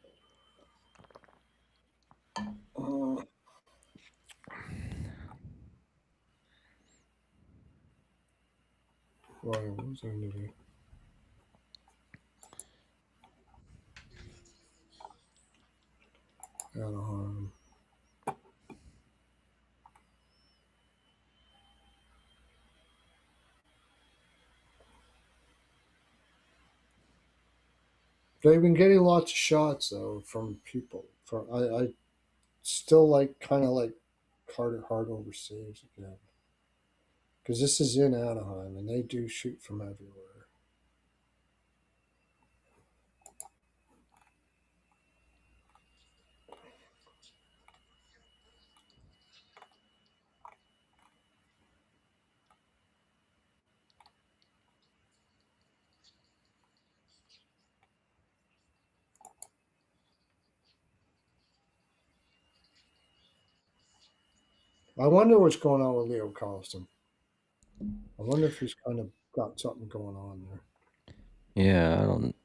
Uh, what was I gonna do? Anaheim. They've been getting lots of shots though from people. I still like kind of like Carter Hart over saves again because this is in Anaheim and they do shoot from everywhere. I wonder what's going on with Leo Carlson. I wonder if he's kind of got something going on there, Yeah, I don't.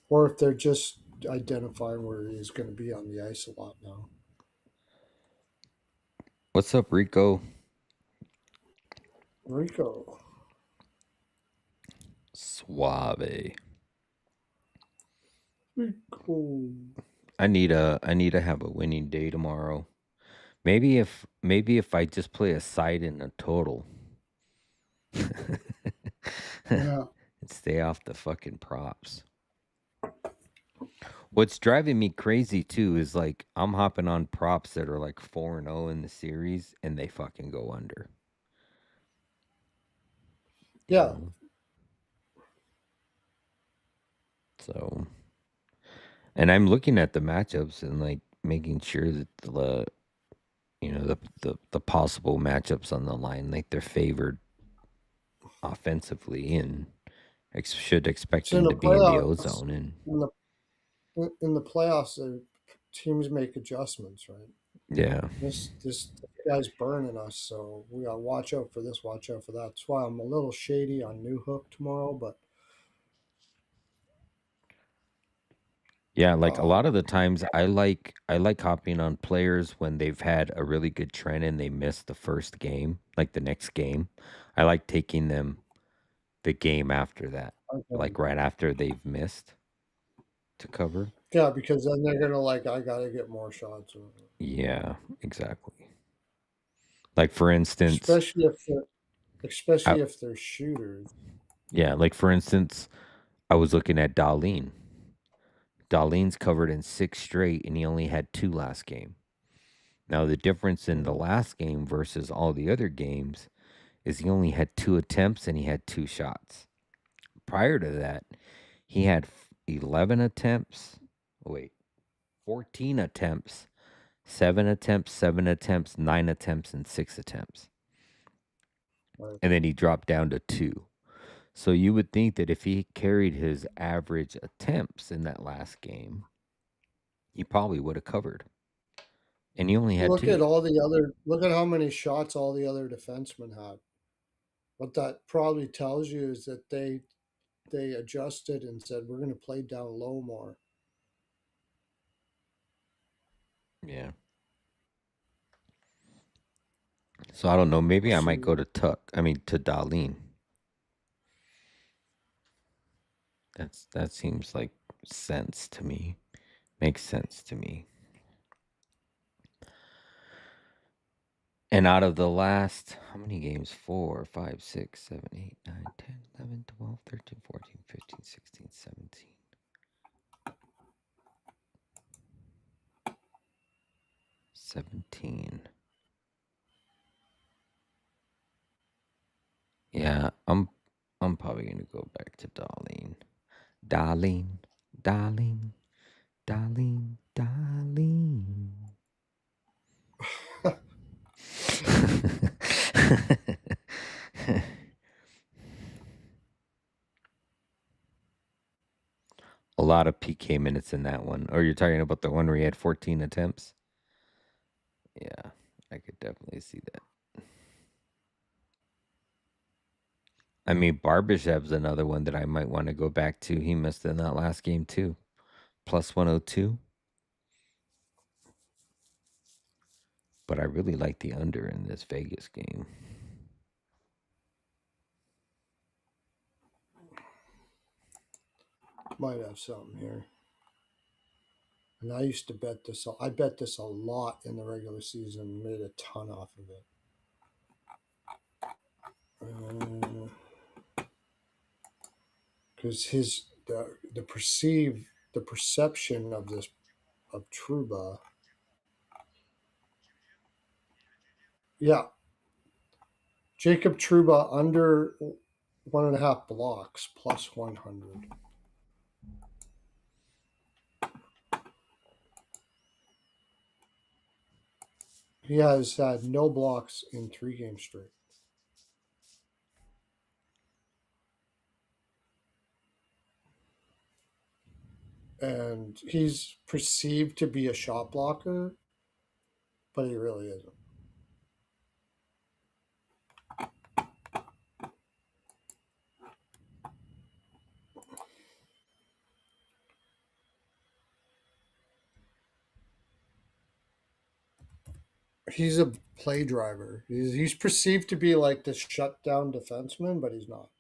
or if they're just identifying where he's going to be on the ice a lot now. What's up, Rico? Rico, Suave. Rico. I need to have a winning day tomorrow. maybe if I just play a side in a total and Yeah. stay off the fucking props. What's driving me crazy too is like I'm hopping on props that are like 4-0 in the series and they fucking go under, you Yeah. know? So, and I'm looking at the matchups and like making sure that the possible matchups on the line, like they're favored offensively and should expect So in them the to be in the playoffs, ozone. And in the in the playoffs, the teams make adjustments, right? yeah, This guy's burning us, so we gotta watch out for this, watch out for that. That's why I'm a little shady on New Hook tomorrow, but yeah, like a lot of um, the times I like hopping on players when they've had a really good trend and they missed the first game, like the next game. I like taking them the game after that, okay. like right after they've missed to cover. Yeah, because then they're gonna like, I gotta get more shots, or Yeah, exactly. Like for instance, especially if they're, I, especially if they're shooters. yeah, like for instance, I was looking at Darlene. Darlene's covered in 6 straight and he only had 2 last game. Now the difference in the Mhm. last game versus all the other games is he only had 2 attempts and he had 2 shots. Prior to that, he had 11 attempts. Wait, 14 attempts, 7 attempts, 7 attempts, 9 attempts, and 6 attempts. Right. And then he dropped down to 2. So you would think that if he carried his average attempts in that last game, he probably would have covered. And he only had Look 2. at all the other. Look at how many shots all the other defensemen had. What that probably tells you is that they adjusted and said we're going to play down low more. Yeah. So I don't know. Maybe I might See, go to Tuck. I mean, to Darlene. That seems like sense to me. Makes sense to me. And out of the last, how many games? 4, 5, 6, 7, 8, 9, 10, 11, 12, 13, 14, 15, 16, 17, 17. Yeah, I'm probably gonna go back to Darlene. Darlene, Darlene, Darlene, Darlene. A lot of PK minutes in that one. Or you're talking about the one where he had 14 attempts? Yeah, I could definitely see that. I mean, Barbashev's another one that I might want to go back to. He missed in that last game too. Plus 102. But I really like the under in this Vegas game. might have something here. And I used to bet this. I bet this a lot in the regular season. Made a ton off of it. Because his the perceive the perception of this of Truba. Yeah, Jacob Truba under 1.5 blocks plus 100. He has had no blocks in 3 games straight. And he's perceived to be a shot blocker, but he really isn't. He's a play driver. He's perceived to be like the shutdown defenseman, but he's not.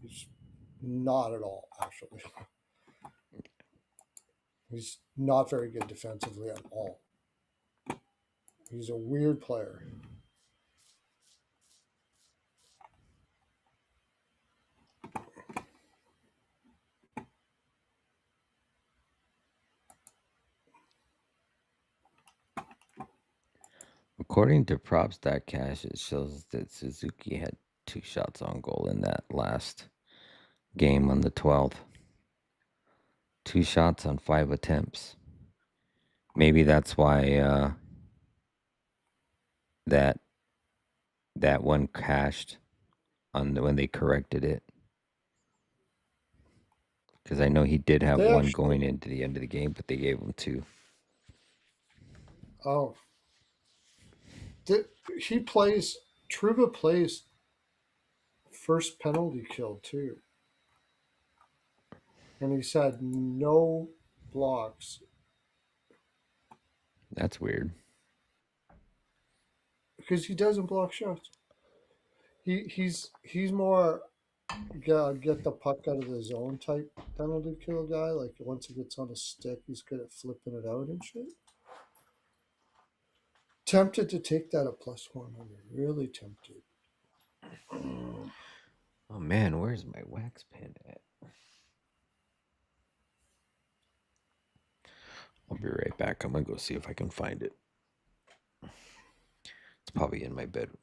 He's not at all, actually. He's not very good defensively at all. He's a weird player. According to Props.cash, it shows that Suzuki had 2 shots on goal in that last game on the 12th. 2 shots on 5 attempts. Maybe that's why that that one cashed when they corrected it. Because I know he did have They one actually, going into the end of the game, but they gave him 2. oh, he plays, Truba plays first penalty kill too. And he's had no blocks That's weird. because he doesn't block shots. He's more get the puck out of the zone type penalty kill guy. Like once it gets on a stick, he's good at flipping it out and shit. Tempted to take that at +100. Really tempted. Oh man, where's my wax pen at? I'll be right back. I'm gonna go see if I can find it. It's probably in my bedroom.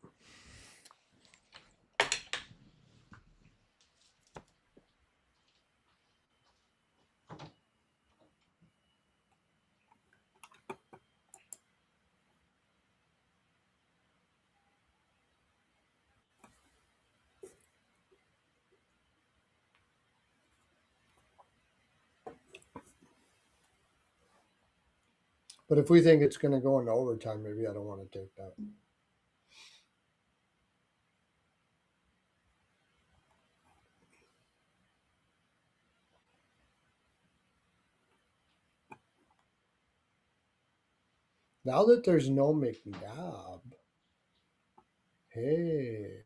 But if we think it's going to go into overtime, maybe I don't want to take that. Now that there's no McNabb, hey,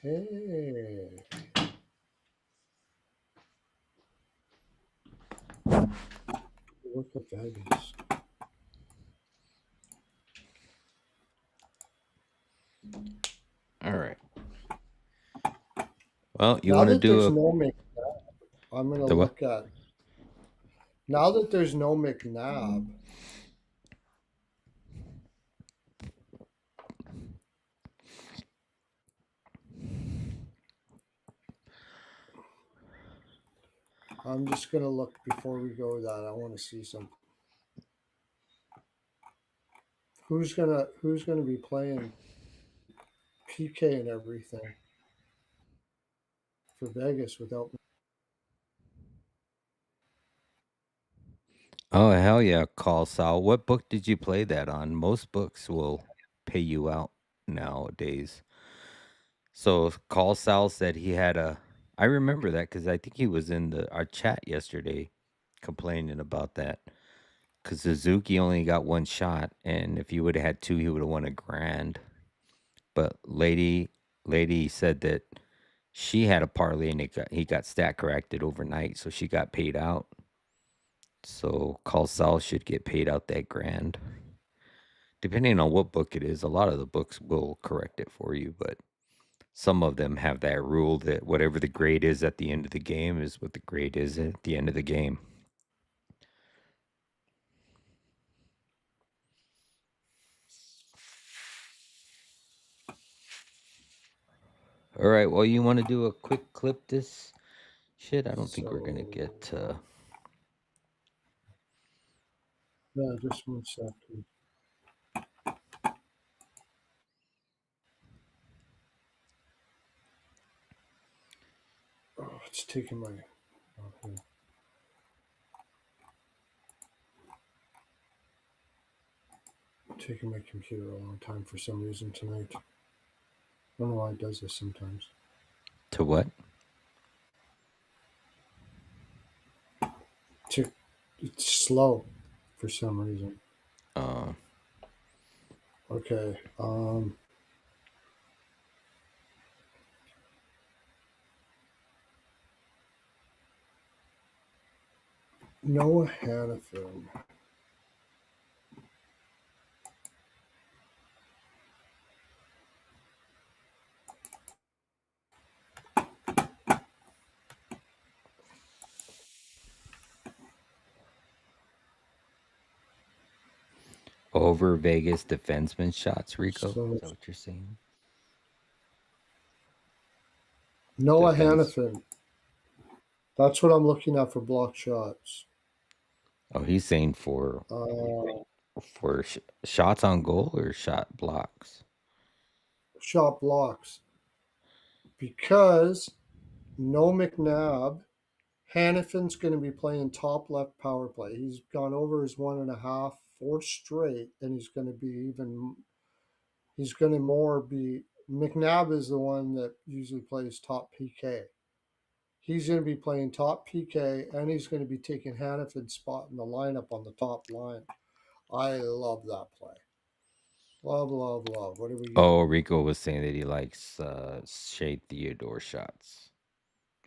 hey, look at Vegas. All right. Well, you Now want to that do there's a no McNabb, I'm going to the what? look at. Now that there's no McNabb, I'm just going to look before we go with that. I want to see some. Who's gonna be playing PK and everything for Vegas without. Oh hell yeah, call Sal. What book did you play that on? Most books will pay you out nowadays. So call Sal said he had a. I remember that because I think he was in our chat yesterday, complaining about that. Because Suzuki only got 1 shot, and if he would have had 2, he would have won $1,000. But lady said that she had a parlay and he got stat corrected overnight, so she got paid out. So call Sal should get paid out that grand. Depending on what book it is, a lot of the books will correct it for you, but some of them have that rule that whatever the grade is at the end of the game is what the grade is at the end of the game. All right, well, you want to do a quick clip this shit? I don't think we're going to So get yeah, just 1 second. Oh, it's taking my. Okay. Taking my computer a long time for some reason tonight. I don't know why it does this sometimes. to what? It's slow for some reason. Uh, Okay. Noah Hannafin. Over Vegas defenseman shots, Rico. So Is that what you're saying? Noah Defense. Hannafin. That's what I'm looking at for block shots. Oh, he's saying Uh, shots on goal or shot blocks. Shot blocks because no McNabb. Hannafin's going to be playing top left power play. He's gone over his 1.5, 4 straight, and he's going to be even. He's going to more be. McNabb is the one that usually plays top PK. He's going to be playing top PK, and he's going to be taking Hannafin's spot in the lineup on the top line. I love that play. Love, love, love. What are we Oh, getting? Rico was saying that he likes Shea Theodore shots.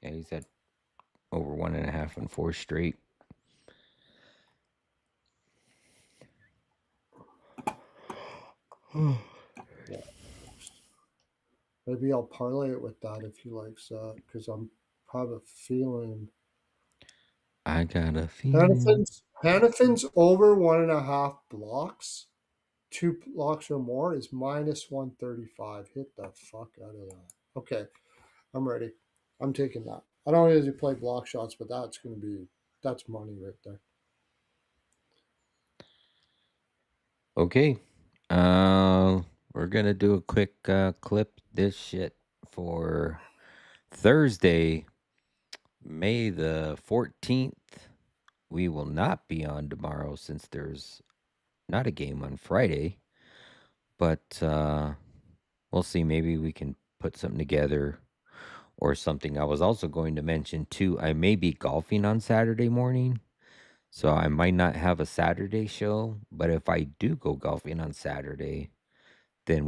Yeah, he's at over 1.5 and 4 straight. Yeah. Maybe I'll parlay it with that if he likes that because I'm have a feeling I got a feeling. Hannafin's over 1.5 blocks, 2 blocks or more is minus 135. Hit the fuck out of that. Okay, I'm ready. I'm taking that. I don't usually play block shots, but that's money right there. Okay. Uh, we're gonna do a quick clip this shit for Thursday, May the 14th. We will not be on tomorrow since there's not a game on Friday, but we'll see. Maybe we can put something together or something. I was also going to mention too, I may be golfing on Saturday morning. So I might not have a Saturday show, but if I do go golfing on Saturday, then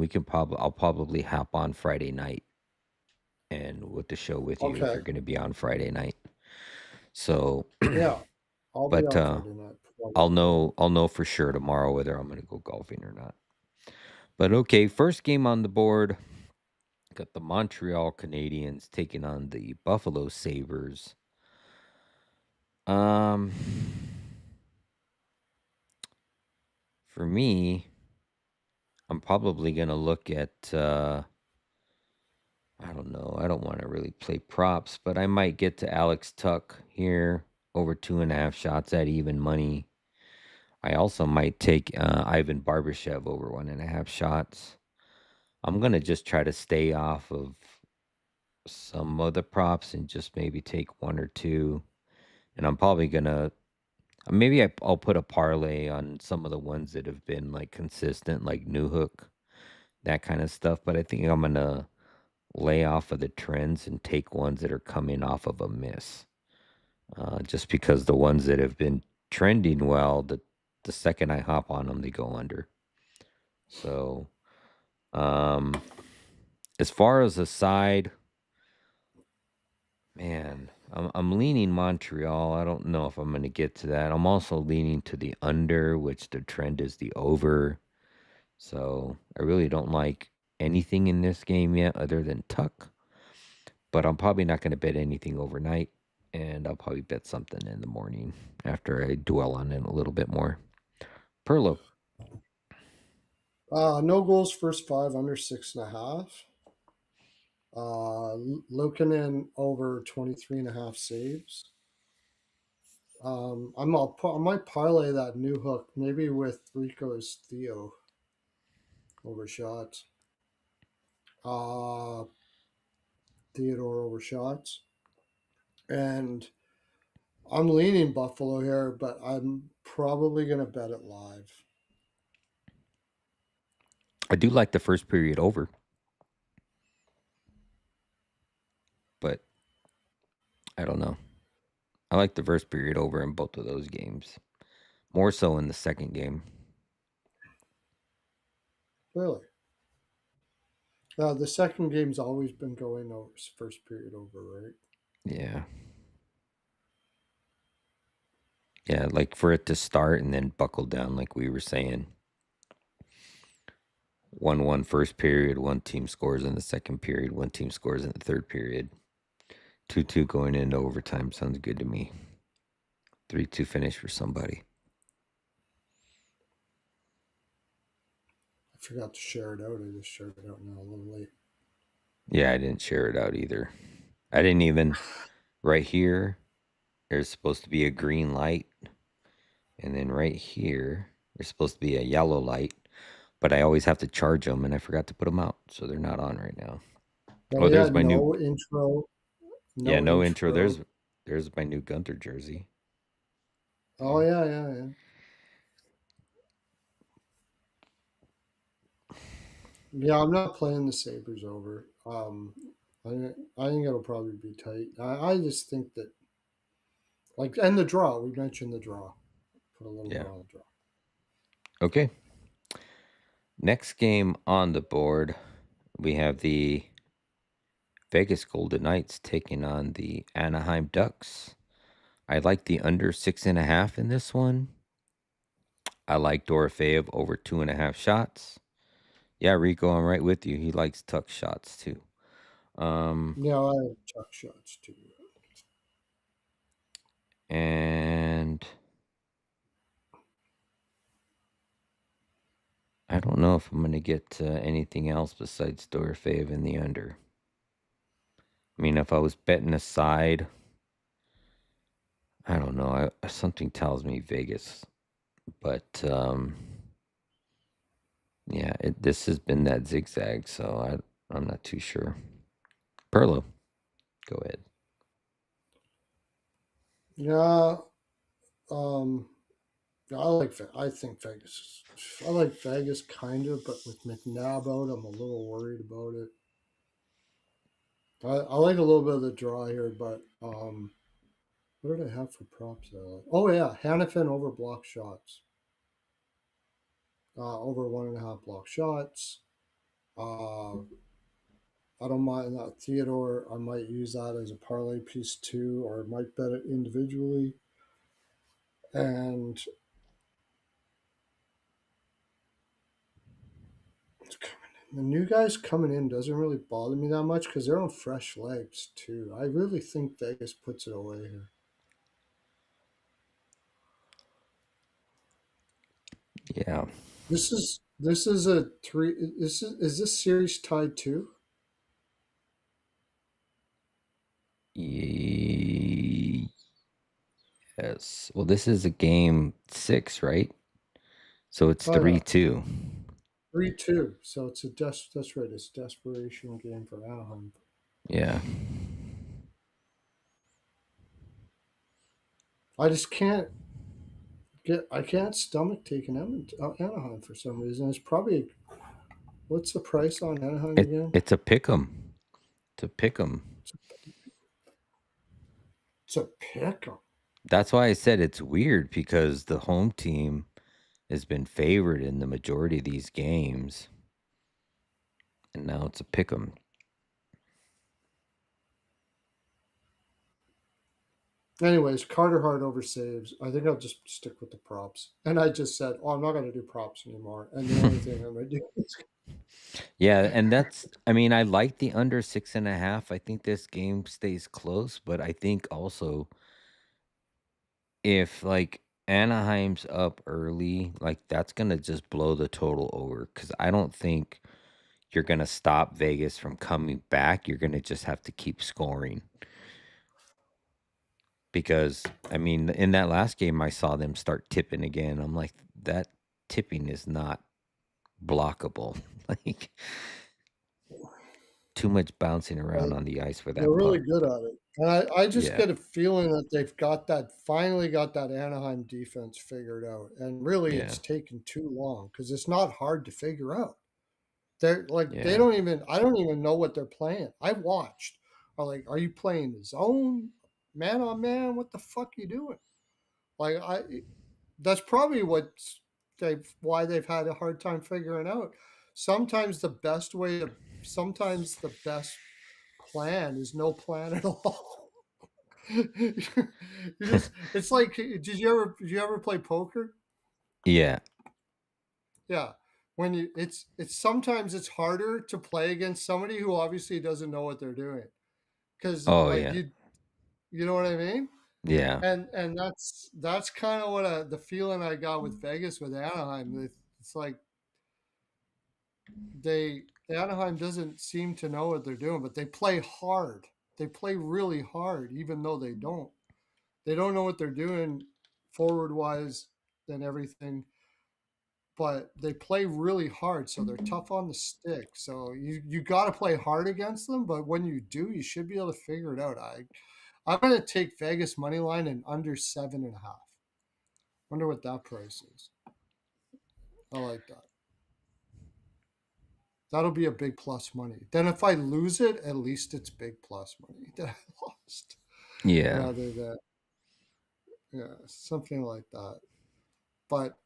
I'll probably hop on Friday night and with the show with you if Okay. you're going to be on Friday night. So, Yeah, I'll be but on Friday night. I'll know for sure tomorrow whether I'm going to go golfing or not. But okay, first game on the board, got the Montreal Canadiens taking on the Buffalo Sabres. Um for me, I'm probably going to look at I don't know. I don't want to really play props, but I might get to Alex Tuck here over 2.5 shots at even money. I also might take Ivan Barbashev over 1.5 shots. I'm gonna just try to stay off of some of the props and just maybe take one or two. And I'm probably gonna maybe I'll put a parlay on some of the ones that have been like consistent, like New Hook, that kind of stuff. But I think I'm gonna lay off of the trends and take ones that are coming off of a miss. Just because the ones that have been trending well, the second I hop on them, they go under. So, um, as far as the side, man, I'm leaning Montreal. I don't know if I'm going to get to that. I'm also leaning to the under, which the trend is the over. So I really don't like anything in this game yet other than Tuck. But I'm probably not going to bet anything overnight, and I'll probably bet something in the morning after I dwell on it a little bit more. Perlo. No goals first five under 6.5. Lukanen over 23.5 saves. I might parlay that new hook maybe with Rico's Theo over shots. Uh, Theodore over shots. And I'm leaning Buffalo here, but I'm probably going to bet it live. I do like the first period over, but I don't know. I like the first period over in both of those games. More so in the second game. Really? The second game's always been going over first period over, right? Yeah. Yeah, like for it to start and then buckle down, like we were saying. 1-1 first period, one team scores in the second period, one team scores in the third period. 2-2 going into overtime sounds good to me. 3-2 finish for somebody. forgot to share it out. I just shared it out now a little late. Yeah, I didn't share it out either. I didn't even. Right here, there's supposed to be a green light, and then right here, there's supposed to be a yellow light. But I always have to charge them, and I forgot to put them out, so they're not on right now. But Oh, yeah, there's my new. no intro, Yeah, no no intro. intro. There's my new Gunther jersey. Oh yeah, yeah, yeah. Yeah, I'm not playing the Sabres over. I think it'll probably be tight. I just think that like and the draw. We mentioned the draw. Put a little bit Yeah. on the draw. Okay. Next game on the board, we have the Vegas Golden Knights taking on the Anaheim Ducks. I like the under 6.5 in this one. I like Dorofeev over 2.5 shots. Yeah, Rico, I'm right with you. He likes tuck shots too. Um, Yeah, I have chuck shots too. and I don't know if I'm going to get anything else besides Dorofeev in the under. I mean, if I was betting a side, I don't know. Something tells me Vegas, but yeah, this has been that zigzag, so I'm not too sure. Perlo, go ahead. Yeah, I like. I think Vegas. I like Vegas kind of, but with McNabb out, I'm a little worried about it. I like a little bit of the draw here, but what did I have for props? Oh yeah, Hannafin over block shots. Over 1.5 block shots. Uh, I don't mind that Theodore. I might use that as a parlay piece too, or I might bet it individually. And the new guys coming in doesn't really bother me that much because they're on fresh legs too. I really think Vegas puts it away here. Yeah. This is a three. Is this series tied too? Yes. Well, this is a game 6, right? So it's Oh yeah, 3-2. 3-2. So it's a that's right. It's a desperation game for Anaheim. Yeah. I just can't I can't stomach taking Anaheim for some reason. It's probably what's the price on Anaheim again? It's a pick 'em. To pick 'em. It's a pick 'em. That's why I said it's weird because the home team has been favored in the majority of these games, and now it's a pick 'em. Anyways, Carter Hart over saves. I think I'll just stick with the props. And I just said, oh, I'm not going to do props anymore. And the only thing I'm going to do is Yeah, and I mean, I like the under 6.5. I think this game stays close, but I think also if like Anaheim's up early, like that's gonna just blow the total over because I don't think you're gonna stop Vegas from coming back. You're gonna just have to keep scoring because I mean, in that last game, I saw them start tipping again. I'm like, that tipping is not blockable. Like too much bouncing around like, on the ice for they're that really puck. good at it. And I just Yeah, get a feeling that they've got that, finally got that Anaheim defense figured out. And really, yeah, it's taken too long because it's not hard to figure out. They're like, they yeah. don't even, I don't even know what they're playing. I watched. I'm like, are you playing the zone? Man on man? What the fuck are you doing? Like, that's probably why they've had a hard time figuring out. Sometimes the best way to sometimes the best plan is no plan at all. you just it's like did you ever play poker? Yeah. Yeah. When you it's sometimes it's harder to play against somebody who obviously doesn't know what they're doing. Cause Oh, like yeah. you know what I mean? Yeah. And that's kind of what the feeling I got with Vegas with Anaheim. It's like Anaheim doesn't seem to know what they're doing, but they play hard. They play really hard, even though they don't. They don't know what they're doing forward wise and everything, but they play really hard, so they're tough on the stick. So you got to play hard against them, but when you do, you should be able to figure it out. I'm going to take Vegas money line and under 7.5. Wonder what that price is. I like that. That'll be a big plus money. Then if I lose it, at least it's big plus money that I lost, Yeah. rather than, yeah, something like that. But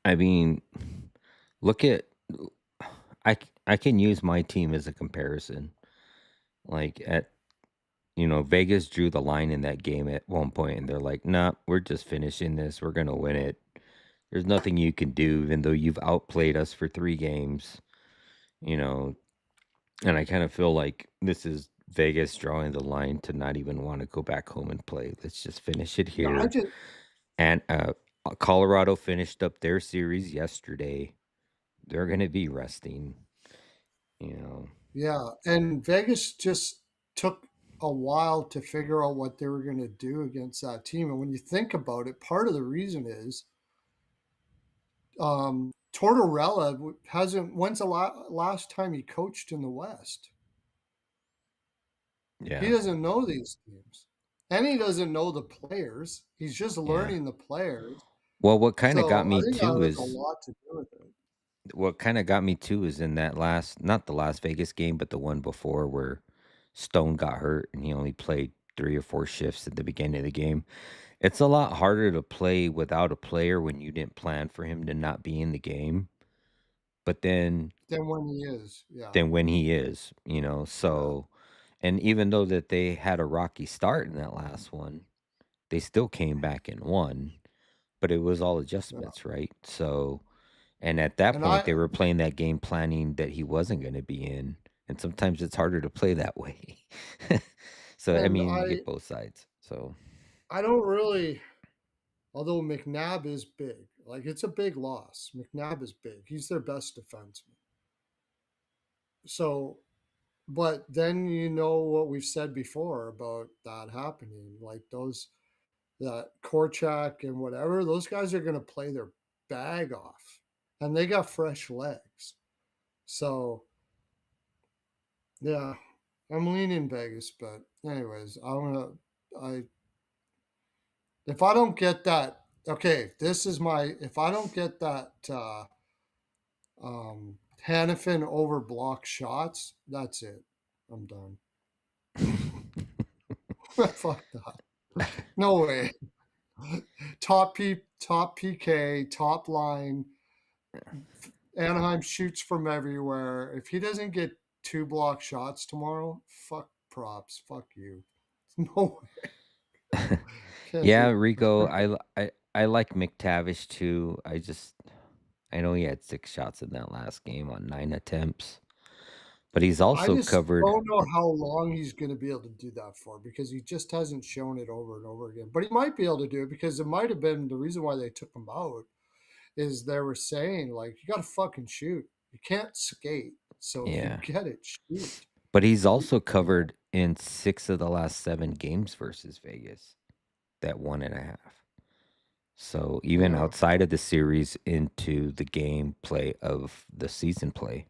I mean, look at I can use my team as a comparison. Like at Vegas drew the line in that game at one point, and they're like, "Nah, we're just finishing this. We're gonna win it. There's nothing you can do, even though you've outplayed us for 3 games." You know, and I kind of feel like this is Vegas drawing the line to not even want to go back home and play. Let's just finish it yeah, I here. just And Colorado finished up their series yesterday. They're gonna be resting. You know, Yeah, and Vegas just took a while to figure out what they were going to do against that team. And when you think about it, part of the reason is Tortorella hasn't. When's the last time he coached in the West? He yeah, doesn't know these teams, and he doesn't know the players. He's just yeah. learning the players. Well, what kind of got So I me think that too has a is lot to do with it. in that last, not the last Vegas game, but the one before where Stone got hurt and he only played 3 or 4 shifts at the beginning of the game. It's a lot harder to play without a player when you didn't plan for him to not be in the game, but then Then when he is, yeah, than when he is, yeah, so and even though that they had a rocky start in that last one, they still came back and won, but it was all yeah. adjustments, right? So, and at that And point, I they were playing that game planning that he wasn't gonna be in, and sometimes it's harder to play that way. So, I and mean, you I get both sides, so I don't really. Although McNabb is big, like it's a big loss. McNabb is big. He's their best defenseman. So, but then you know what we've said before about that happening. Like those that Korchak and whatever, those guys are going to play their bag off, and they got fresh legs. So yeah, I'm leaning Vegas, but anyways, I if I don't get that, okay, this is my if I don't get that Hannafin over block shots, that's it. I'm done. Fuck that. No way. Top PK, top line. Anaheim shoots from everywhere. If he doesn't get 2 block shots tomorrow, fuck props. Fuck you. No way. Can't Yeah, do Rico, it. I like McTavish too. I know he had 6 shots in that last game on 9 attempts, but he's I also just covered. don't know how long he's going to be able to do that for because he just hasn't shown it over and over again. But he might be able to do it because it might have been the reason why they took him out is they were saying like you got to fucking shoot. You can't skate. So if you Yeah, get it, shoot. but he's also You know. covered in 6 of the last 7 games versus Vegas, that 1.5. So, even Yeah. outside of the series into the gameplay of the season play.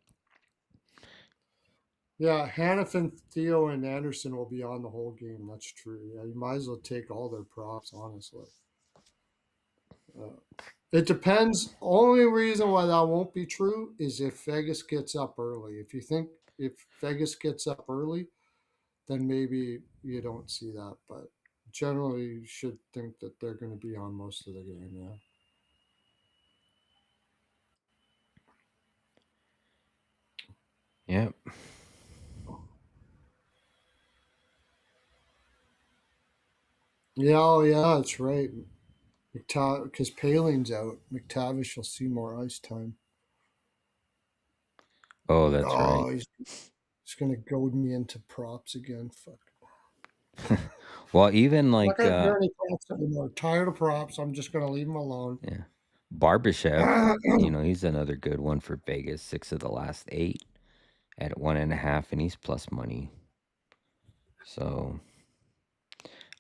Yeah, Hannafin, Theo, and Anderson will be on the whole game. That's true. Yeah, you might as well take all their props, honestly. Uh, it depends. Only reason why that won't be true is if Vegas gets up early. If you think if Vegas gets up early, then maybe you don't see that. But generally, you should think that they're going to be on most of the game. Yeah. Yep. Yeah. Oh, yeah. That's right. Because Palin's out, McTavish will see more ice time. Oh, that's right. Oh, he's going to goad me into props again. Fuck. Well, even I'm not like, going to do any props anymore. Tired of props. I'm just going to leave them alone. yeah. Barbashev, he's another good one for Vegas. 6 of the last 8 at 1.5, and he's plus money. So,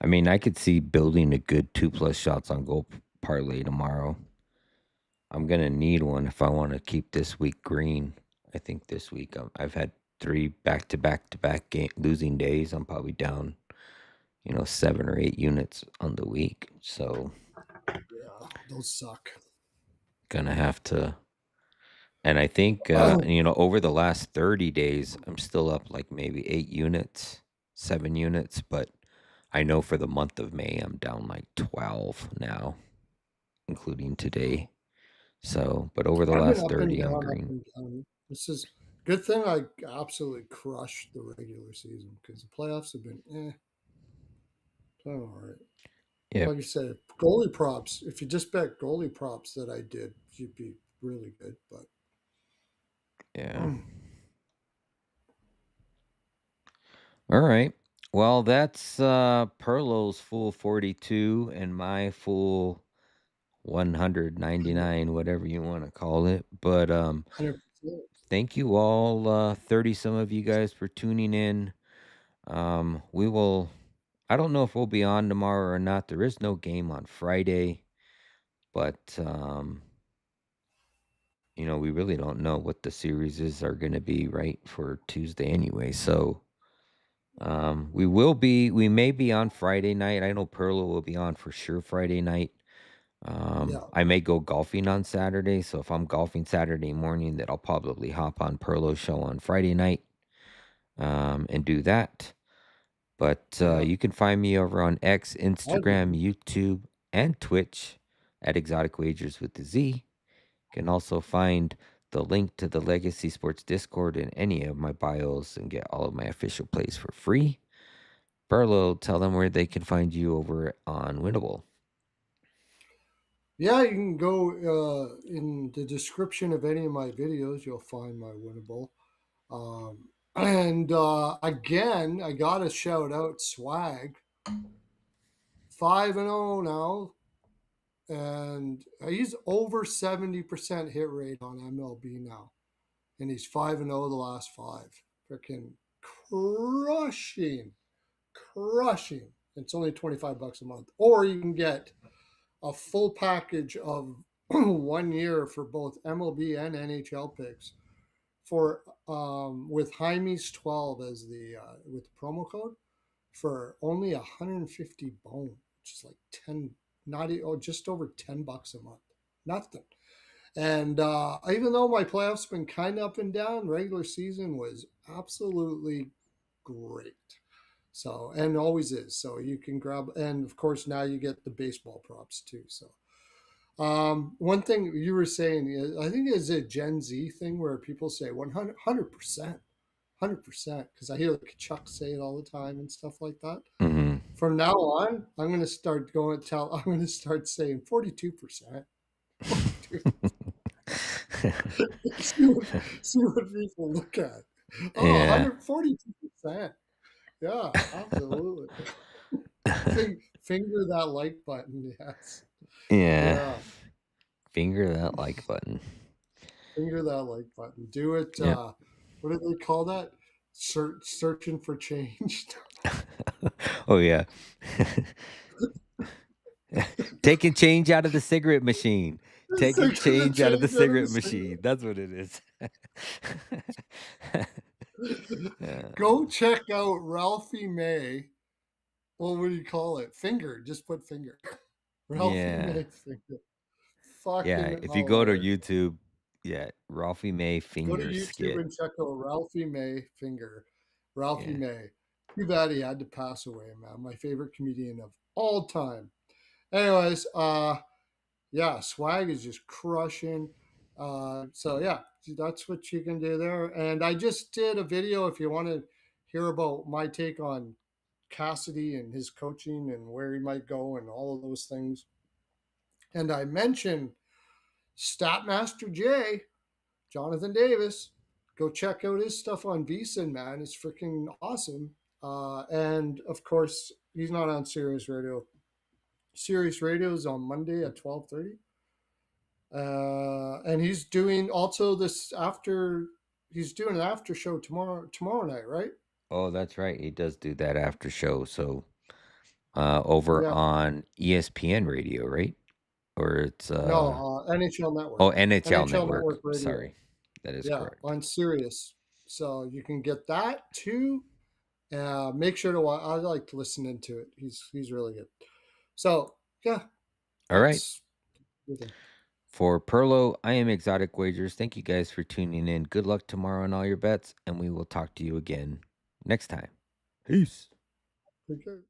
I mean, I could see building a good 2 plus shots on goal parlay tomorrow. I'm gonna need one if I want to keep this week green. I think this week I've had 3 back-to-back-to-back losing days. I'm probably down, 7 or 8 units on the week. So Yeah, those suck. gonna have to. And I think, over the last 30 days, I'm still up like maybe 8 units, 7 units, but I know for the month of May, I'm down like 12 now, including today. So, but over the I've been last 30, I'm up green. and down. This is good thing I absolutely crushed the regular season because the playoffs have been all right. Yep. Like you said, goalie props. If you just bet goalie props that I did, you'd be really good. But Yeah. All right. Well, that's Perlo's full 42 and my full 199, whatever you want to call it. But 100%. thank you all, 30 some of you guys for tuning in. We will I don't know if we'll be on tomorrow or not. There is no game on Friday, but we really don't know what the series are going to be right for Tuesday anyway. So, we may be on Friday night. I know Pearlo will be on for sure Friday night. Yeah, I may go golfing on Saturday, so if I'm golfing Saturday morning, that I'll probably hop on Pearlo's show on Friday night, and do that. But yeah. you can find me over on X, I Instagram, YouTube, and Twitch at Exotic Wagers with the Z. You can also find the link to the Legacy Sports Discord in any of my bios and get all of my official plays for free. Pearlo, tell them where they can find you over on Winnable. Yeah, you can go in the description of any of my videos. You'll find my winnable. And again, I got to shout out Swag 5-0 now, and he's over 70% hit rate on MLB now, and he's 5-0 the last 5. Freaking crushing, crushing. It's only $25 a month, or you can get a full package of 1 year for both MLB and NHL picks for with Hymes 12 as the with the promo code for only 150 bone, which is like 10, not just over $10 a month. Nothing. And even though my playoffs been kind of up and down, regular season was absolutely great. So, and always is. So you can grab, and of course now you get the baseball props too. So one thing you were saying is, I think it's a Gen Z thing where people say 100%, 100%, because I hear like Chuck say it all the time and stuff like that. Mhm. From now on, I'm going to start I'm going to start saying 42%. 42. See what people look at. Oh, Yeah. 142%. Yeah, absolutely. Finger that like button. Yes. Yeah. Yeah. Finger that like button. Finger that like button. Do it. Yep. What do they call that? Searching for change. Oh, yeah. Taking change out of the cigarette machine. Taking Searching the change out of the change out of cigarette the machine. That's what it is. Yeah. Go check out Ralphie May. Well, what do you call it? Finger. Just put finger. Ralphie Yeah. May finger. Yeah, Fucking if you go to hilarious. YouTube, yeah, Ralphie May Go to finger YouTube skit. and check out Ralphie May finger. Ralphie Yeah. May. Too bad he had to pass away, man. My favorite comedian of all time. Anyways, yeah, Swag is just crushing. So yeah, that's what you can do there. And I just did a video if you want to hear about my take on Cassidy and his coaching and where he might go and all of those things. And I mentioned Statmaster J, Jonathan Davis. Go check out his stuff on VSiN, man. It's freaking awesome. And of course, he's not on Sirius Radio. Sirius Radio is on Monday at 12:30. And he's doing also this after. He's doing an after show tomorrow night, right? Oh, that's right. He does do that after show. So, over Yeah. on ESPN radio, right? Or it's No, NHL oh, Network. NHL NHL Network. Network Radio. Sorry. That is Yeah, correct. on Sirius. So you can get that too. Make sure to watch. I like listening to it. He's really good. So yeah, All right. that's everything. For Perlo, I am Exotic Wagers. Thank you guys for tuning in. Good luck tomorrow on all your bets, and we will talk to you again next time. Peace. Okay.